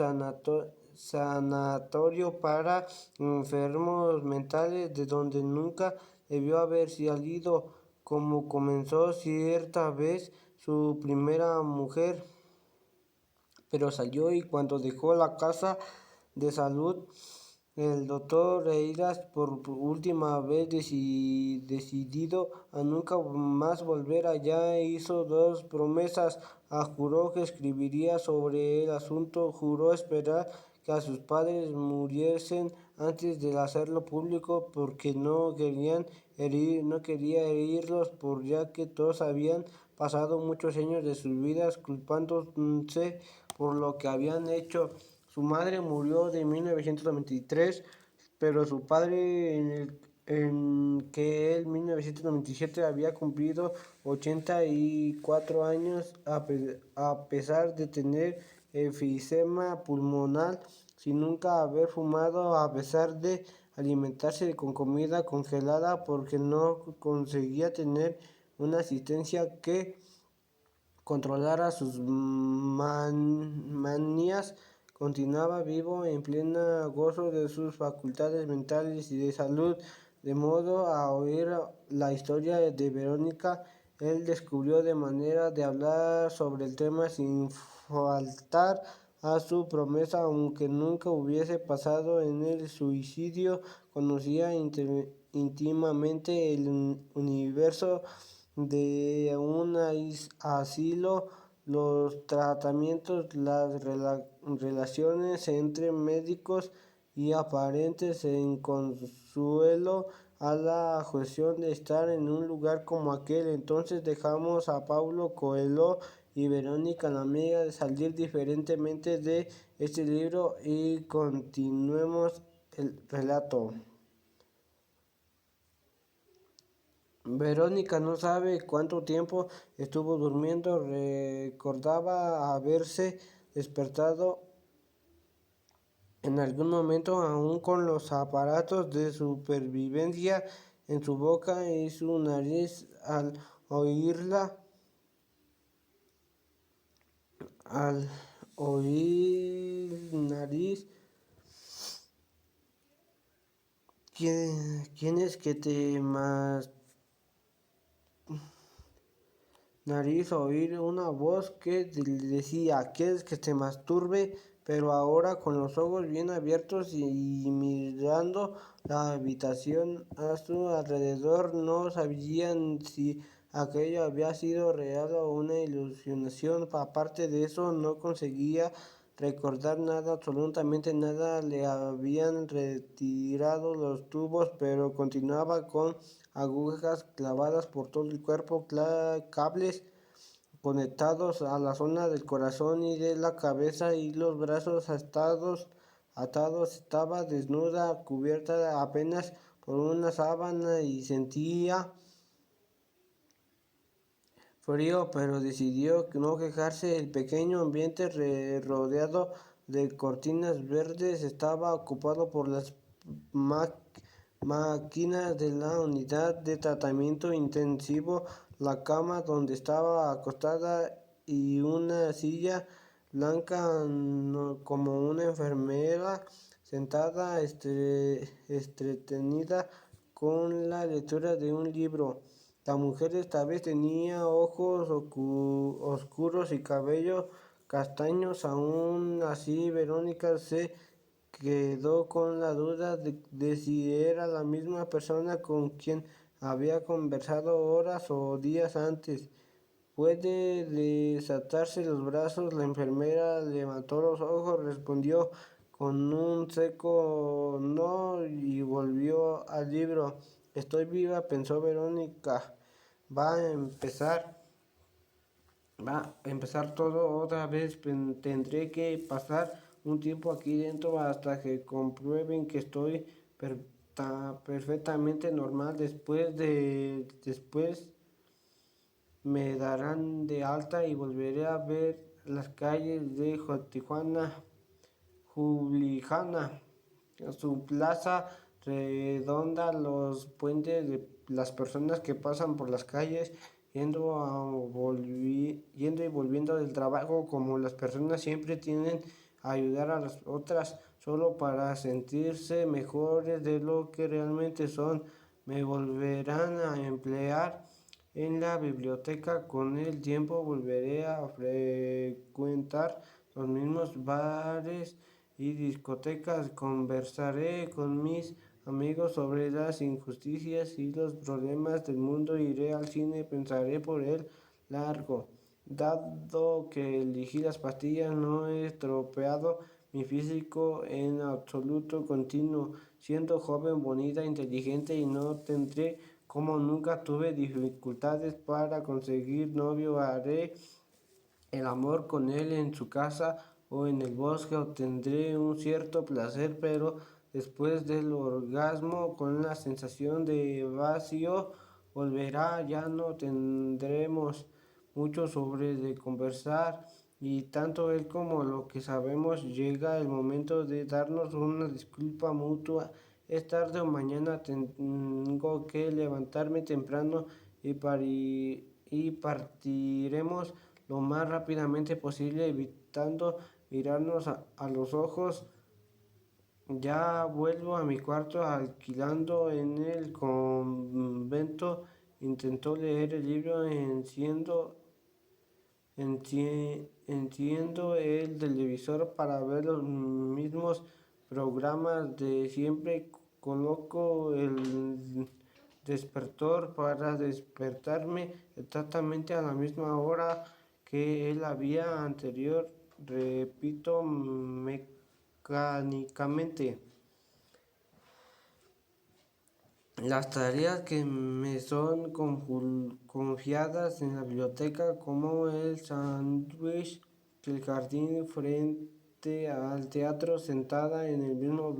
sanatorio para enfermos mentales, de donde nunca debió haber salido. Como comenzó cierta vez su primera mujer, pero salió, y cuando dejó la casa de salud, el doctor Eiras por última vez decidido a nunca más volver allá, hizo dos promesas. Juró que escribiría sobre el asunto, juró esperar que a sus padres muriesen antes de hacerlo público, porque no quería herirlos, por ya que todos habían pasado muchos años de sus vidas culpándose por lo que habían hecho. Su madre murió en 1993, pero su padre en que él en 1997 había cumplido 84 años, a pesar de tener enfisema pulmonar, sin nunca haber fumado, a pesar de alimentarse con comida congelada, porque no conseguía tener una asistencia que controlara sus manías. Continuaba vivo en pleno gozo de sus facultades mentales y de salud. De modo a oír la historia de Verónica, él descubrió de manera de hablar sobre el tema sin faltar a su promesa, aunque nunca hubiese pasado en el suicidio. Conocía íntimamente el universo de un asilo, los tratamientos, las relaciones entre médicos y aparentes en consuelo a la cuestión de estar en un lugar como aquel. Entonces dejamos a Paulo Coelho y Verónica, la amiga, de salir diferentemente de este libro y continuemos el relato. Verónica no sabe cuánto tiempo estuvo durmiendo. Recordaba haberse despertado en algún momento, aún con los aparatos de supervivencia en su boca y su nariz, al oír nariz. ¿Quién es que te más nariz oír una voz que decía: ¿quieres que te masturbe? Pero ahora, con los ojos bien abiertos y mirando la habitación a su alrededor, no sabían si aquello había sido real o una ilusión. Aparte de eso, no conseguía recordar nada, absolutamente nada. Le habían retirado los tubos, pero continuaba con agujas clavadas por todo el cuerpo, cables conectados a la zona del corazón y de la cabeza, y los brazos atados. Estaba desnuda, cubierta apenas por una sábana, y sentía frío, pero decidió no quejarse. El pequeño ambiente rodeado de cortinas verdes estaba ocupado por las máquinas de la unidad de tratamiento intensivo, la cama donde estaba acostada y una silla blanca como una enfermera sentada entretenida con la lectura de un libro. La mujer esta vez tenía ojos oscuros y cabello castaños. Aún así, Verónica se quedó con la duda de si era la misma persona con quien había conversado horas o días antes. Puede desatarse los brazos. La enfermera levantó los ojos, respondió con un seco no y volvió al libro. Estoy viva, pensó Verónica. Va a empezar, va a empezar todo otra vez. Tendré que pasar un tiempo aquí dentro hasta que comprueben que estoy perfectamente normal. Después me darán de alta y volveré a ver las calles de Tijuana, Julijana, su plaza redonda, los puentes de las personas que pasan por las calles, yendo y volviendo del trabajo, como las personas siempre tienden a ayudar a las otras solo para sentirse mejores de lo que realmente son. Me volverán a emplear en la biblioteca. Con el tiempo volveré a frecuentar los mismos bares y discotecas. Conversaré con mis amigos sobre las injusticias y los problemas del mundo. Iré al cine, pensaré por el largo. Dado que elegí las pastillas, no he estropeado mi físico en absoluto. Continuo siendo joven, bonita, inteligente y no tendré, como nunca tuve, dificultades para conseguir novio. Haré el amor con él en su casa o en el bosque. Obtendré un cierto placer, pero después del orgasmo, con la sensación de vacío, volverá. Ya no tendremos mucho sobre de conversar y tanto él como lo que sabemos. Llega el momento de darnos una disculpa mutua. Es tarde o mañana, tengo que levantarme temprano y partiremos lo más rápidamente posible, evitando mirarnos a los ojos. Ya vuelvo a mi cuarto alquilando en el convento. Intentó leer el libro, enciendo el televisor para ver los mismos programas de siempre. Coloco el despertador para despertarme exactamente a la misma hora que el día anterior. Repito mecánicamente las tareas que me son confiadas en la biblioteca, como el sándwich, el jardín frente al teatro, sentada en el mismo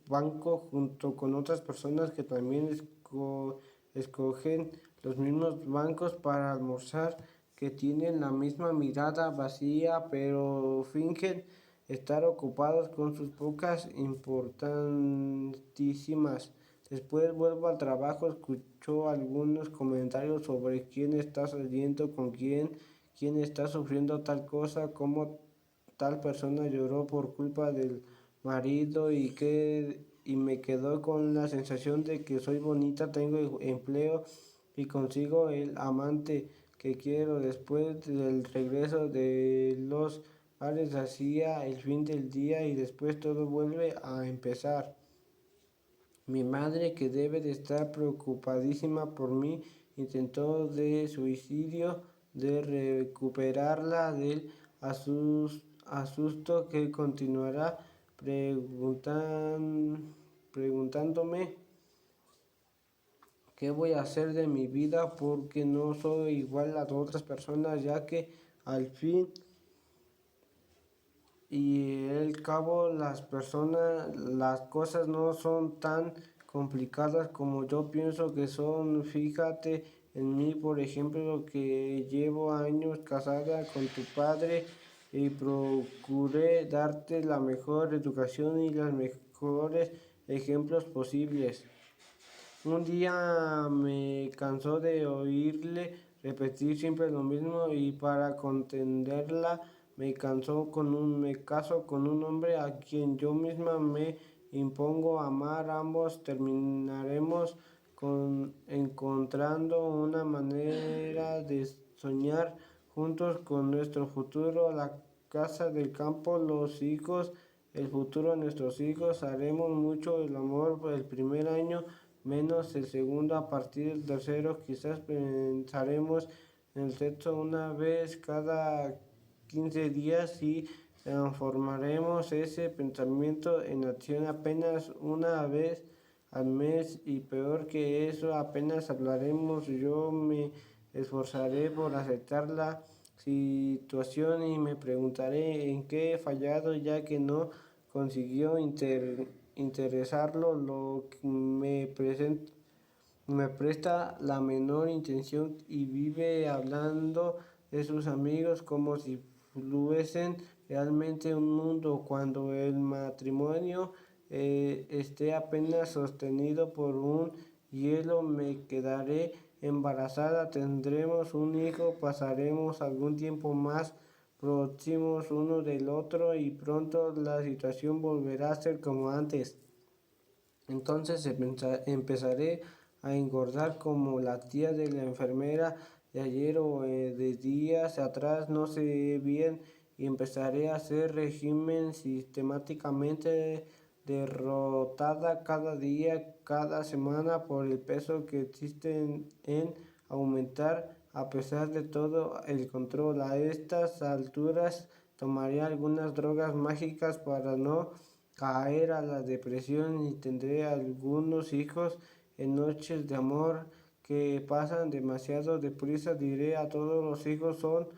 banco junto con otras personas que también escogen los mismos bancos para almorzar, que tienen la misma mirada vacía, pero fingen estar ocupados con sus bocas importantísimas. Después vuelvo al trabajo. Escucho algunos comentarios sobre quién está saliendo con quién está sufriendo tal cosa, cómo tal persona lloró por culpa del marido y me quedo con la sensación de que soy bonita, tengo empleo y consigo el amante que quiero. Después del regreso de los bares hacia el fin del día y después todo vuelve a empezar. Mi madre, que debe de estar preocupadísima por mi intento de suicidio, de recuperarla del asusto, que continuará preguntándome qué voy a hacer de mi vida, porque no soy igual a otras personas, ya que al fin y el cabo las cosas no son tan complicadas como yo pienso que son. Fíjate en mí, por ejemplo, que llevo años casada con tu padre y procuré darte la mejor educación y los mejores ejemplos posibles. Un día me cansó de oírle repetir siempre lo mismo y para contenderla me caso con un hombre a quien yo misma me impongo amar. Ambos terminaremos encontrando una manera de soñar juntos con nuestro futuro, la casa del campo, los hijos, el futuro de nuestros hijos. Haremos mucho el amor por el primer año, menos el segundo. A partir del tercero quizás pensaremos en el sexo una vez cada 15 días y transformaremos ese pensamiento en acción apenas una vez al mes, y peor que eso, apenas hablaremos. Yo me esforzaré por aceptar la situación y me preguntaré en qué he fallado, ya que no consiguió interesarlo lo que me presta la menor intención y vive hablando de sus amigos como si fuesen realmente un mundo. Cuando el matrimonio esté apenas sostenido por un hielo, me quedaré embarazada, tendremos un hijo, pasaremos algún tiempo más próximos uno del otro y pronto la situación volverá a ser como antes. Entonces empezaré a engordar como la tía de la enfermera de ayer o de días atrás, no sé bien, y empezaré a hacer régimen sistemáticamente, derrotada cada día, cada semana por el peso que existe en aumentar. A pesar de todo el control, a estas alturas tomaré algunas drogas mágicas para no caer a la depresión, y tendré algunos hijos en noches de amor que pasan demasiado deprisa. Diré a todos: los hijos son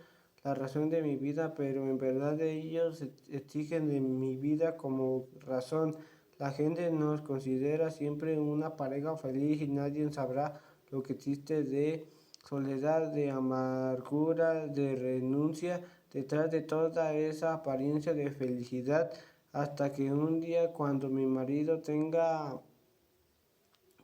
la razón de mi vida, pero en verdad ellos exigen de mi vida como razón. La gente nos considera siempre una pareja feliz y nadie sabrá lo que existe de soledad, de amargura, de renuncia detrás de toda esa apariencia de felicidad, hasta que un día, cuando mi marido tenga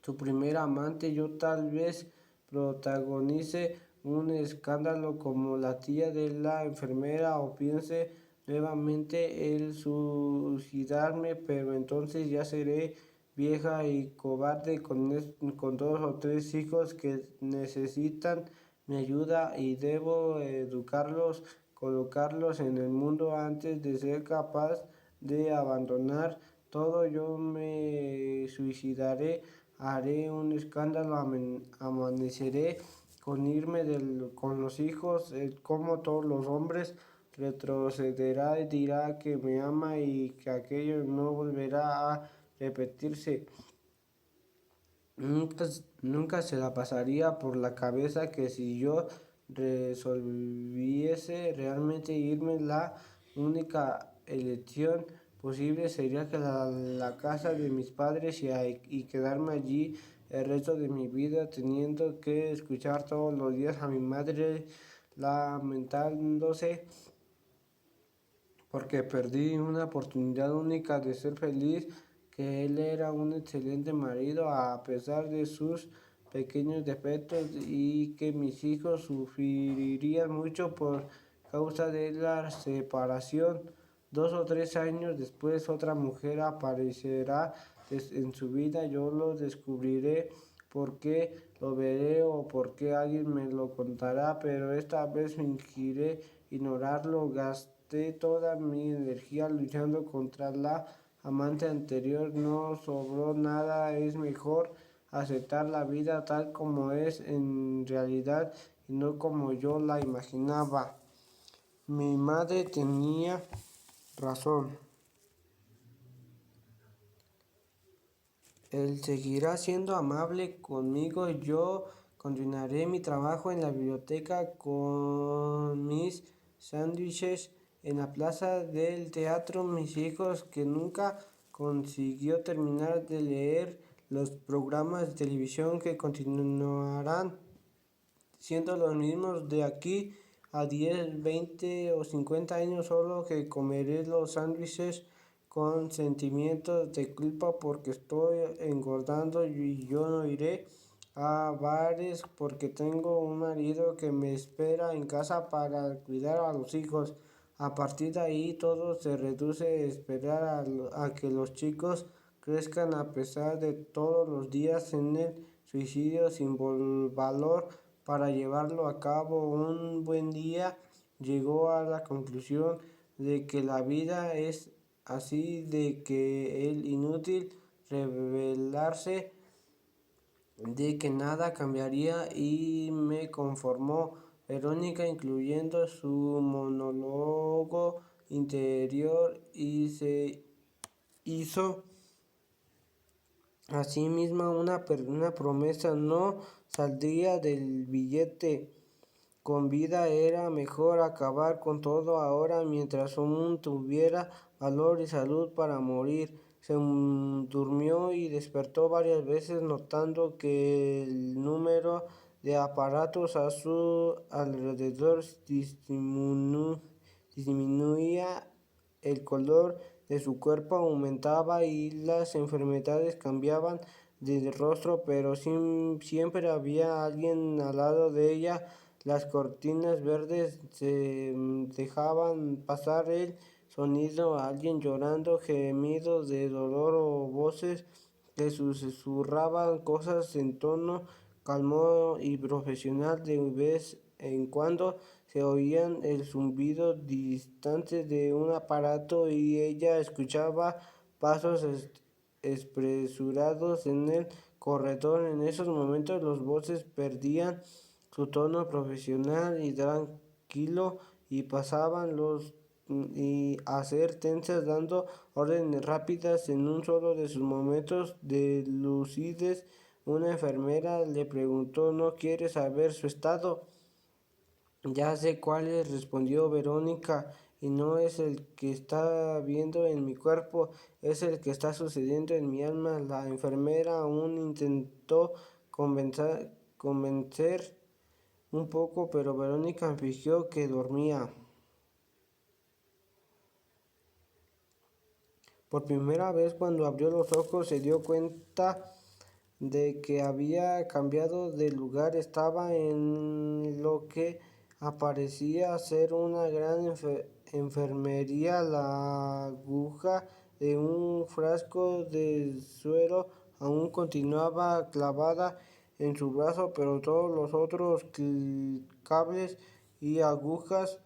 su primer amante, yo tal vez protagonice un escándalo como la tía de la enfermera, o piense nuevamente el suicidarme, pero entonces ya seré vieja y cobarde con 2 o 3 hijos que necesitan mi ayuda, y debo educarlos, colocarlos en el mundo antes de ser capaz de abandonar todo. Yo me suicidaré, haré un escándalo, amaneceré con irme con los hijos. Como todos los hombres, retrocederá y dirá que me ama y que aquello no volverá a repetirse. Nunca se la pasaría por la cabeza que si yo resolviese realmente irme, la única elección posible sería que la casa de mis padres y quedarme allí el resto de mi vida, teniendo que escuchar todos los días a mi madre lamentándose porque perdí una oportunidad única de ser feliz, que él era un excelente marido a pesar de sus pequeños defectos, y que mis hijos sufrirían mucho por causa de la separación. 2 o 3 años después, otra mujer aparecerá en su vida. Yo lo descubriré porque lo veré o porque alguien me lo contará, pero esta vez fingiré ignorarlo. Gasté toda mi energía luchando contra la amante anterior, no sobró nada. Es mejor aceptar la vida tal como es en realidad y no como yo la imaginaba. Mi madre tenía razón. Él seguirá siendo amable conmigo. Yo continuaré mi trabajo en la biblioteca, con mis sándwiches en la plaza del teatro. Mis hijos, que nunca consiguió terminar de leer, los programas de televisión que continuarán siendo los mismos de aquí a 10, 20 o 50 años, solo que comeré los sándwiches con sentimientos de culpa porque estoy engordando, y yo no iré a bares porque tengo un marido que me espera en casa para cuidar a los hijos. A partir de ahí todo se reduce a esperar a que los chicos crezcan a pesar de todos los días en el suicidio sin valor para llevarlo a cabo. Un buen día llegó a la conclusión de que la vida es así, de que es inútil rebelarse, de que nada cambiaría y me conformó. Verónica, incluyendo su monólogo interior, y se hizo a sí misma una promesa: no saldría del billete con vida. Era mejor acabar con todo ahora mientras aún tuviera valor y salud para morir. Se durmió y despertó varias veces, notando que el número de aparatos a su alrededor disminuía, el color de su cuerpo aumentaba y las enfermedades cambiaban de rostro, pero siempre había alguien al lado de ella. Las cortinas verdes se dejaban pasar el sonido, alguien llorando, gemidos de dolor o voces que susurraban cosas en tono calmo y profesional. De vez en cuando se oían el zumbido distante de un aparato y ella escuchaba pasos apresurados en el corredor. En esos momentos las voces perdían su tono profesional y tranquilo y pasaban a ser tensas, dando órdenes rápidas. En un solo de sus momentos de lucidez, una enfermera le preguntó: ¿no quiere saber su estado? Ya sé cuál es, respondió Verónica, y no es el que está viendo en mi cuerpo, es el que está sucediendo en mi alma. La enfermera aún intentó convencer un poco, pero Verónica fingió que dormía. Por primera vez, cuando abrió los ojos, se dio cuenta de que había cambiado de lugar. Estaba en lo que aparecía ser una gran enfermería. La aguja de un frasco de suero aún continuaba clavada en su brazo, pero todos los otros cables y agujas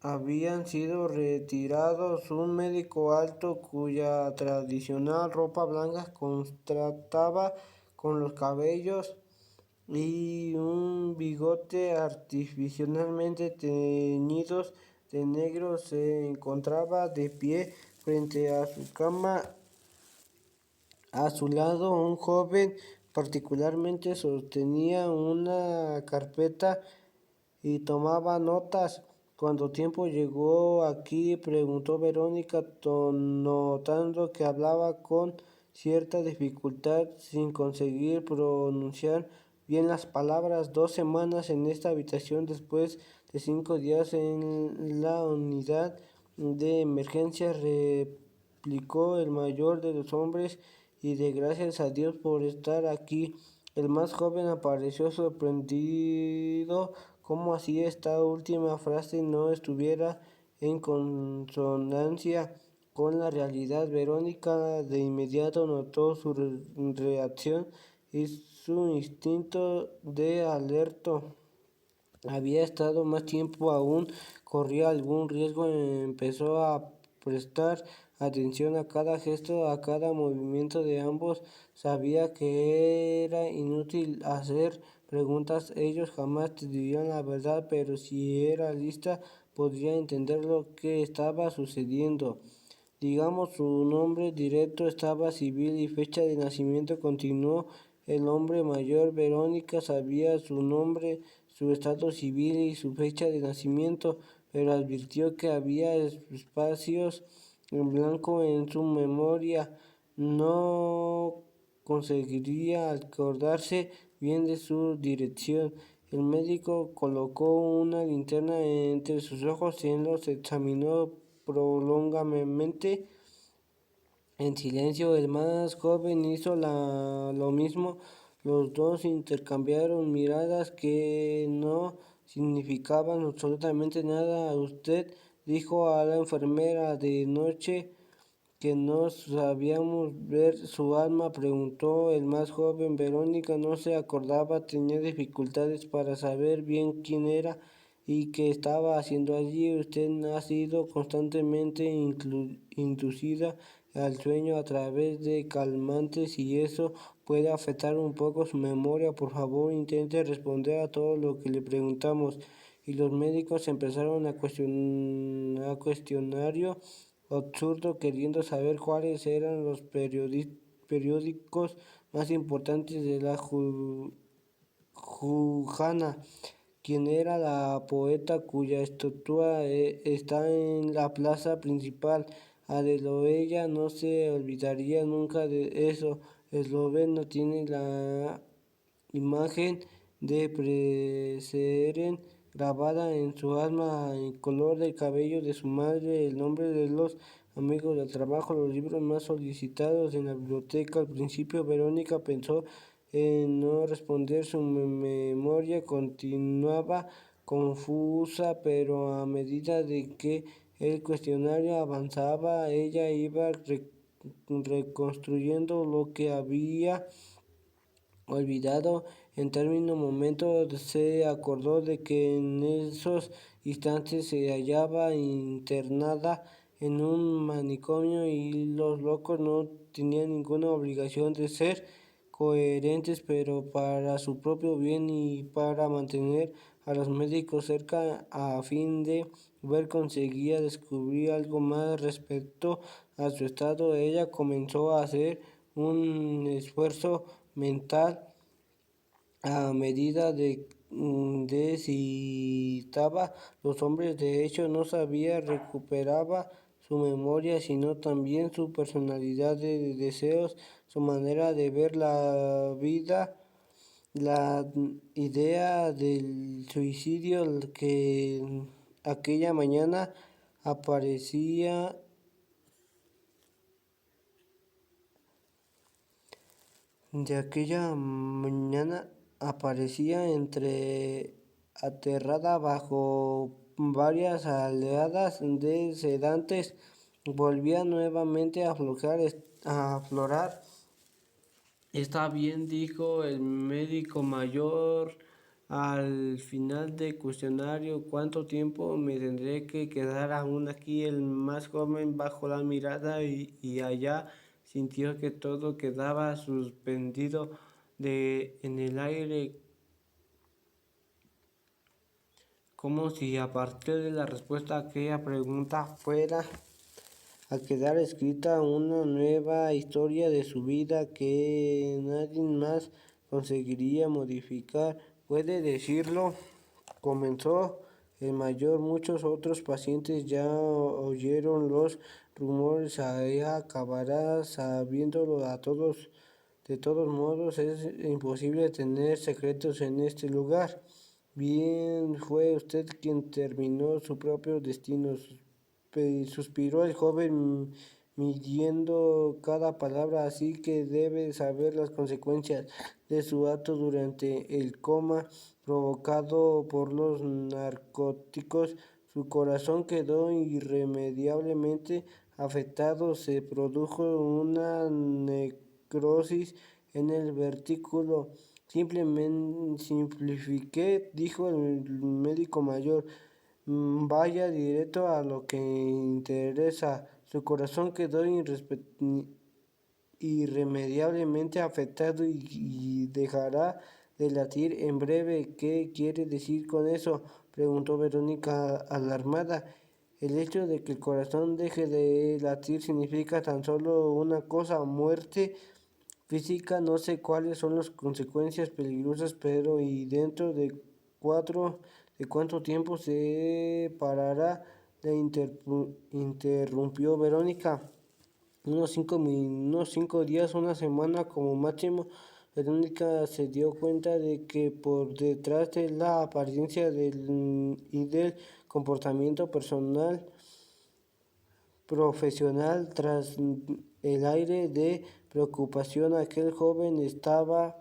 habían sido retirados. Un médico alto, cuya tradicional ropa blanca contrastaba con los cabellos y un bigote artificialmente teñidos de negro, se encontraba de pie frente a su cama. A su lado, un joven particularmente sostenía una carpeta y tomaba notas. ¿Cuánto tiempo llegó aquí?, preguntó Verónica, notando que hablaba con cierta dificultad, sin conseguir pronunciar bien las palabras. 2 semanas en esta habitación, después de 5 días en la unidad de emergencias, replicó el mayor de los hombres, y de gracias a Dios por estar aquí. El más joven pareció sorprendido, como así esta última frase no estuviera en consonancia con la realidad. Verónica de inmediato notó su reacción y su instinto de alerta. Había estado más tiempo aún, corría algún riesgo. Empezó a prestar atención a cada gesto, a cada movimiento de ambos. Sabía que era inútil hacer preguntas, ellos jamás te dirían la verdad, pero si era lista podría entender lo que estaba sucediendo. Digamos su nombre directo, estado civil y fecha de nacimiento, continuó el hombre mayor. Verónica sabía su nombre, su estado civil y su fecha de nacimiento, pero advirtió que había espacios en blanco en su memoria. No conseguiría acordarse bien de su dirección. El médico colocó una linterna entre sus ojos y los examinó prolongadamente. En silencio, el más joven hizo lo mismo. Los dos intercambiaron miradas que no significaban absolutamente nada. ¿Usted dijo a la enfermera. ¿De noche que no sabíamos ver su alma?, preguntó el más joven. Verónica no se acordaba, tenía dificultades para saber bien quién era y qué estaba haciendo allí. Usted ha sido constantemente inducida al sueño a través de calmantes y eso puede afectar un poco su memoria. Por favor, intente responder a todo lo que le preguntamos. Y los médicos empezaron a cuestionario absurdo, queriendo saber cuáles eran los periódicos más importantes de la Jujana, quien era la poeta cuya estatua está en la plaza principal. Ella no se olvidaría nunca de eso. Esloveno tiene la imagen de Preseren grabada en su alma, el color del cabello de su madre, el nombre de los amigos del trabajo, los libros más solicitados en la biblioteca. Al principio Verónica pensó en no responder, su memoria continuaba confusa, pero a medida de que el cuestionario avanzaba, ella iba reconstruyendo lo que había olvidado. En término momento se acordó de que en esos instantes se hallaba internada en un manicomio y los locos no tenían ninguna obligación de ser coherentes, pero para su propio bien y para mantener a los médicos cerca a fin de ver conseguía descubrir algo más respecto a su estado. Ella comenzó a hacer un esfuerzo mental a medida de si estaba los hombres. De hecho, no sabía recuperaba su memoria, sino también su personalidad de deseos, su manera de ver la vida. La idea del suicidio que aquella mañana aparecía entre aterrada bajo varias oleadas de sedantes. Volvía nuevamente a aflorar. Está bien, dijo el médico mayor al final del cuestionario. ¿Cuánto tiempo me tendré que quedar aún aquí? El más joven bajó la mirada y allá sintió que todo quedaba suspendido en el aire, como si a partir de la respuesta a aquella pregunta fuera a quedar escrita una nueva historia de su vida que nadie más conseguiría modificar. ¿Puede decirlo?, comenzó el mayor. Muchos otros pacientes ya oyeron los rumores. Ella acabará sabiéndolo a todos. De todos modos, es imposible tener secretos en este lugar. Bien, fue usted quien terminó su propio destino, suspiró el joven midiendo cada palabra, así que debe saber las consecuencias de su acto durante el coma provocado por los narcóticos. Su corazón quedó irremediablemente afectado, se produjo una necrosis en el ventrículo. Simplifiqué, dijo el médico mayor. Vaya directo a lo que interesa. Su corazón quedó irremediablemente afectado y dejará de latir en breve. ¿Qué quiere decir con eso?, preguntó Verónica alarmada. El hecho de que el corazón deje de latir significa tan solo una cosa: muerte física. No sé cuáles son las consecuencias peligrosas, pero ¿y dentro de cuánto tiempo se parará?, le interrumpió Verónica. Unos 5 días, una semana como máximo. Verónica se dio cuenta de que por detrás de la apariencia y del comportamiento profesional, tras el aire de preocupación, aquel joven estaba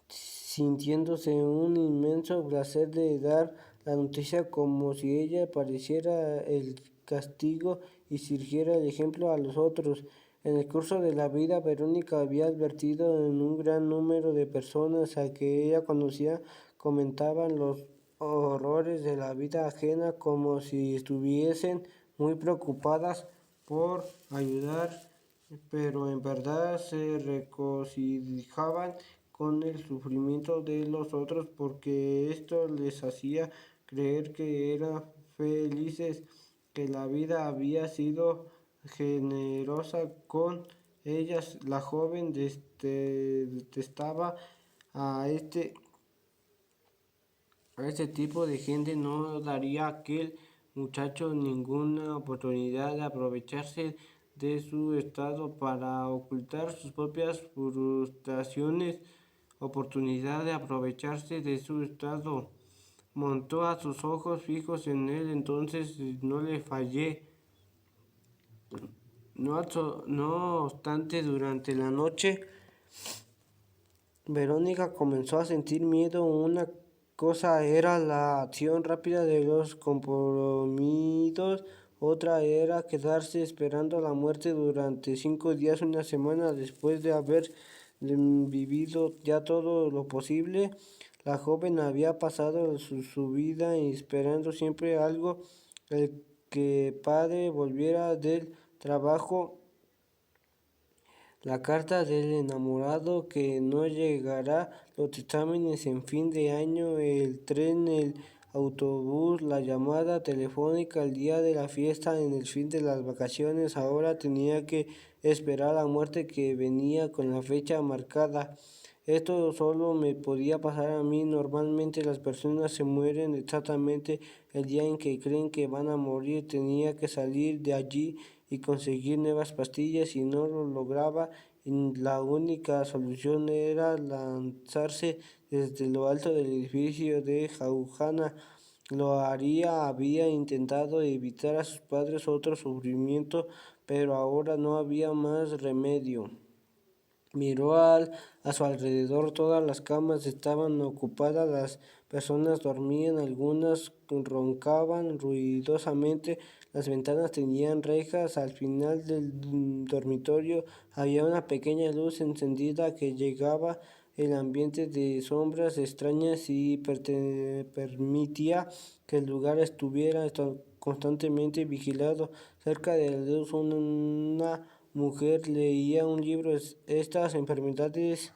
sintiéndose un inmenso placer de dar la noticia como si ella pareciera el castigo y sirviera de ejemplo a los otros. En el curso de la vida, Verónica había advertido en un gran número de personas a que ella conocía comentaban los horrores de la vida ajena como si estuviesen muy preocupadas por ayudar, pero en verdad se regocijaban con el sufrimiento de los otros porque esto les hacía creer que eran felices, que la vida había sido generosa con ellas. La joven detestaba a este tipo de gente, no daría a aquel muchacho ninguna oportunidad de aprovecharse de su estado para ocultar sus propias frustraciones, oportunidad de aprovecharse de su estado. Montó a sus ojos fijos en él, entonces no le fallé. No obstante, durante la noche, Verónica comenzó a sentir miedo. Una cosa era la acción rápida de los comprometidos, otra era quedarse esperando la muerte durante 5 días, una semana después de haber vivido ya todo lo posible. La joven había pasado su vida esperando siempre algo, el que padre volviera del trabajo, la carta del enamorado que no llegará, los exámenes en fin de año, el tren, el autobús, la llamada telefónica, el día de la fiesta, en el fin de las vacaciones. Ahora tenía que esperar la muerte que venía con la fecha marcada. Esto solo me podía pasar a mí. Normalmente las personas se mueren exactamente el día en que creen que van a morir. Tenía que salir de allí y conseguir nuevas pastillas. Y no lo lograba, la única solución era lanzarse desde lo alto del edificio de Jauhana. Lo haría, había intentado evitar a sus padres otro sufrimiento, pero ahora no había más remedio. Miró a su alrededor, todas las camas estaban ocupadas, las personas dormían, algunas roncaban ruidosamente, las ventanas tenían rejas. Al final del dormitorio había una pequeña luz encendida que llegaba el ambiente de sombras extrañas y permitía que el lugar estuviera constantemente vigilado. Cerca de la luz una mujer leía un libro. Estas enfermeras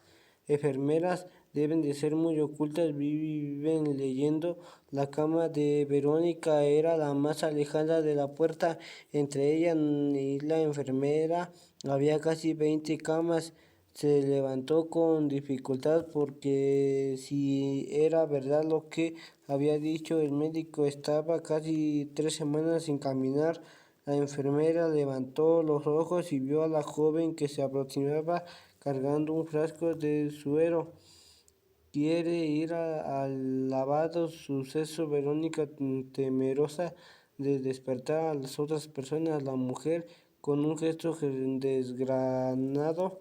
deben de ser muy ocultas, viven leyendo. La cama de Verónica era la más alejada de la puerta. Entre ella y la enfermera había casi 20 camas. Se levantó con dificultad porque si era verdad lo que había dicho el médico, estaba casi 3 semanas sin caminar. La enfermera levantó los ojos y vio a la joven que se aproximaba cargando un frasco de suero. ¿Quiere ir al lavado? Suceso. Verónica, temerosa de despertar a las otras personas, la mujer, con un gesto desgranado,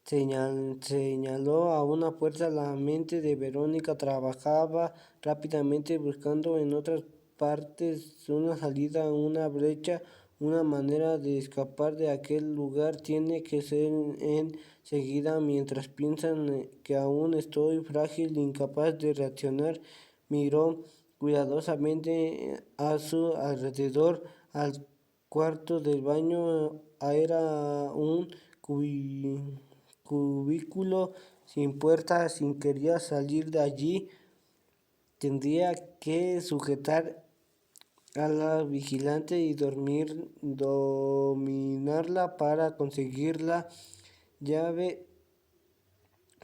señaló a una puerta. La mente de Verónica trabajaba rápidamente buscando en otras partes una salida, una brecha, una manera de escapar de aquel lugar. Tiene que ser enseguida. Mientras piensan que aún estoy frágil, incapaz de reaccionar, miró cuidadosamente a su alrededor. Al cuarto del baño era un cubículo sin puerta. Si quería salir de allí, tendría que sujetar a la vigilante y dominarla para conseguir la llave,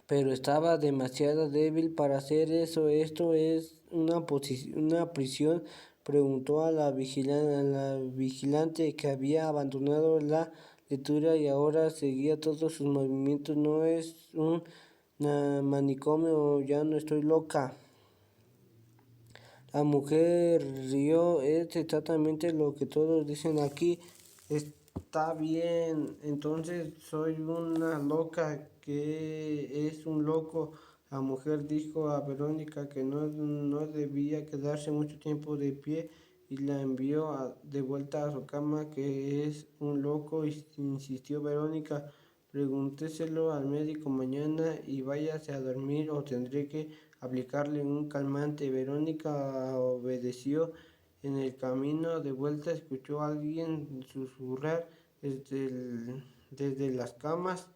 pero estaba demasiado débil para hacer eso. ¿Esto es una prisión?, preguntó a la vigilante, que había abandonado la lectura y ahora seguía todos sus movimientos. ¿No es un manicomio? Ya no estoy loca. La mujer rió. Es exactamente lo que todos dicen aquí. Está bien, entonces soy una loca. ¿Que es un loco? La mujer dijo a Verónica que no debía quedarse mucho tiempo de pie y la envió de vuelta a su cama, que es un loco, insistió Verónica. Pregúnteselo al médico mañana y váyase a dormir o tendré que aplicarle un calmante. Verónica obedeció. En el camino de vuelta escuchó a alguien susurrar desde las camas.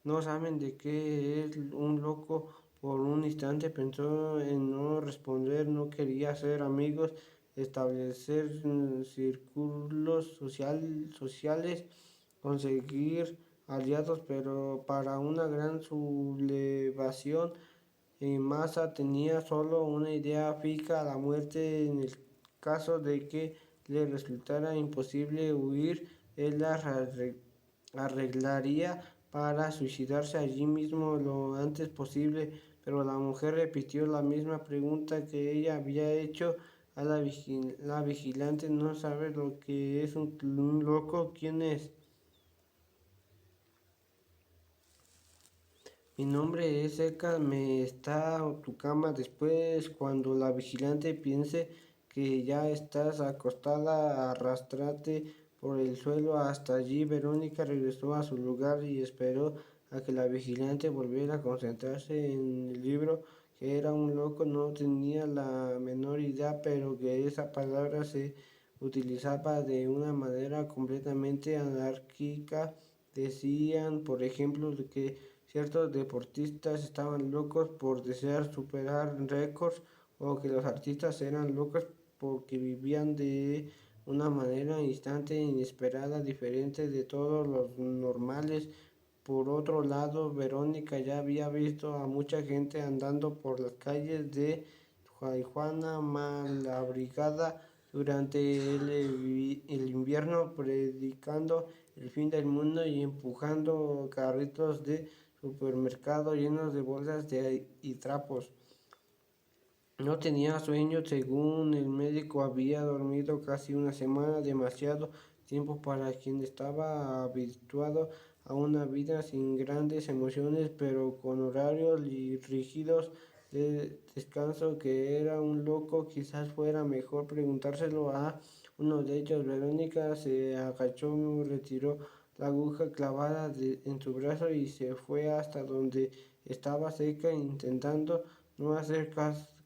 No saben de qué es un loco. Por un instante pensó en no responder, no quería ser amigos, establecer círculos sociales, conseguir aliados, pero para una gran sublevación en masa tenía solo una idea fija: la muerte. En el caso de que le resultara imposible huir, él la arreglaría para suicidarse allí mismo lo antes posible. Pero la mujer repitió la misma pregunta que ella había hecho a la vigilante. ¿No sabe lo que es un loco? ¿Quién es? Mi nombre es Eka, me está tu cama. Después, cuando la vigilante piense que ya estás acostada, arrastrate por el suelo hasta allí. Verónica regresó a su lugar y esperó a que la vigilante volviera a concentrarse en el libro. Que era un loco, no tenía la menor idea, pero que esa palabra se utilizaba de una manera completamente anárquica. Decían, por ejemplo, que ciertos deportistas estaban locos por desear superar récords, o que los artistas eran locos porque vivían de una manera instante, inesperada, diferente de todos los normales. Por otro lado, Verónica ya había visto a mucha gente andando por las calles de Tijuana malabrigada durante el invierno, predicando el fin del mundo y empujando carritos de supermercado llenos de bolsas y trapos. No tenía sueño, según el médico, había dormido casi una semana, demasiado tiempo para quien estaba habituado a una vida sin grandes emociones, pero con horarios rígidos de descanso. Que era un loco, quizás fuera mejor preguntárselo a uno de ellos. Verónica se agachó, retiró la aguja clavada en su brazo y se fue hasta donde estaba seca, intentando no hacer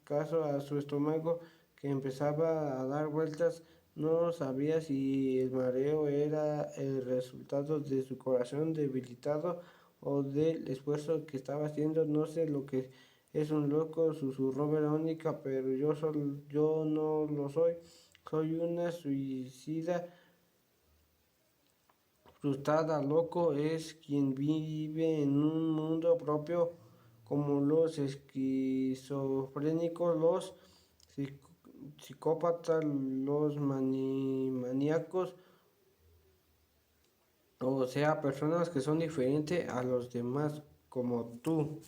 caso a su estómago, que empezaba a dar vueltas. No sabía si el mareo era el resultado de su corazón debilitado o del esfuerzo que estaba haciendo. No sé lo que es un loco, susurró Verónica, pero yo no lo soy. Soy una suicida frustrada. Loco es quien vive en un mundo propio, como los esquizofrénicos, los psicópatas, los maníacos, o sea, personas que son diferentes a los demás, como tú.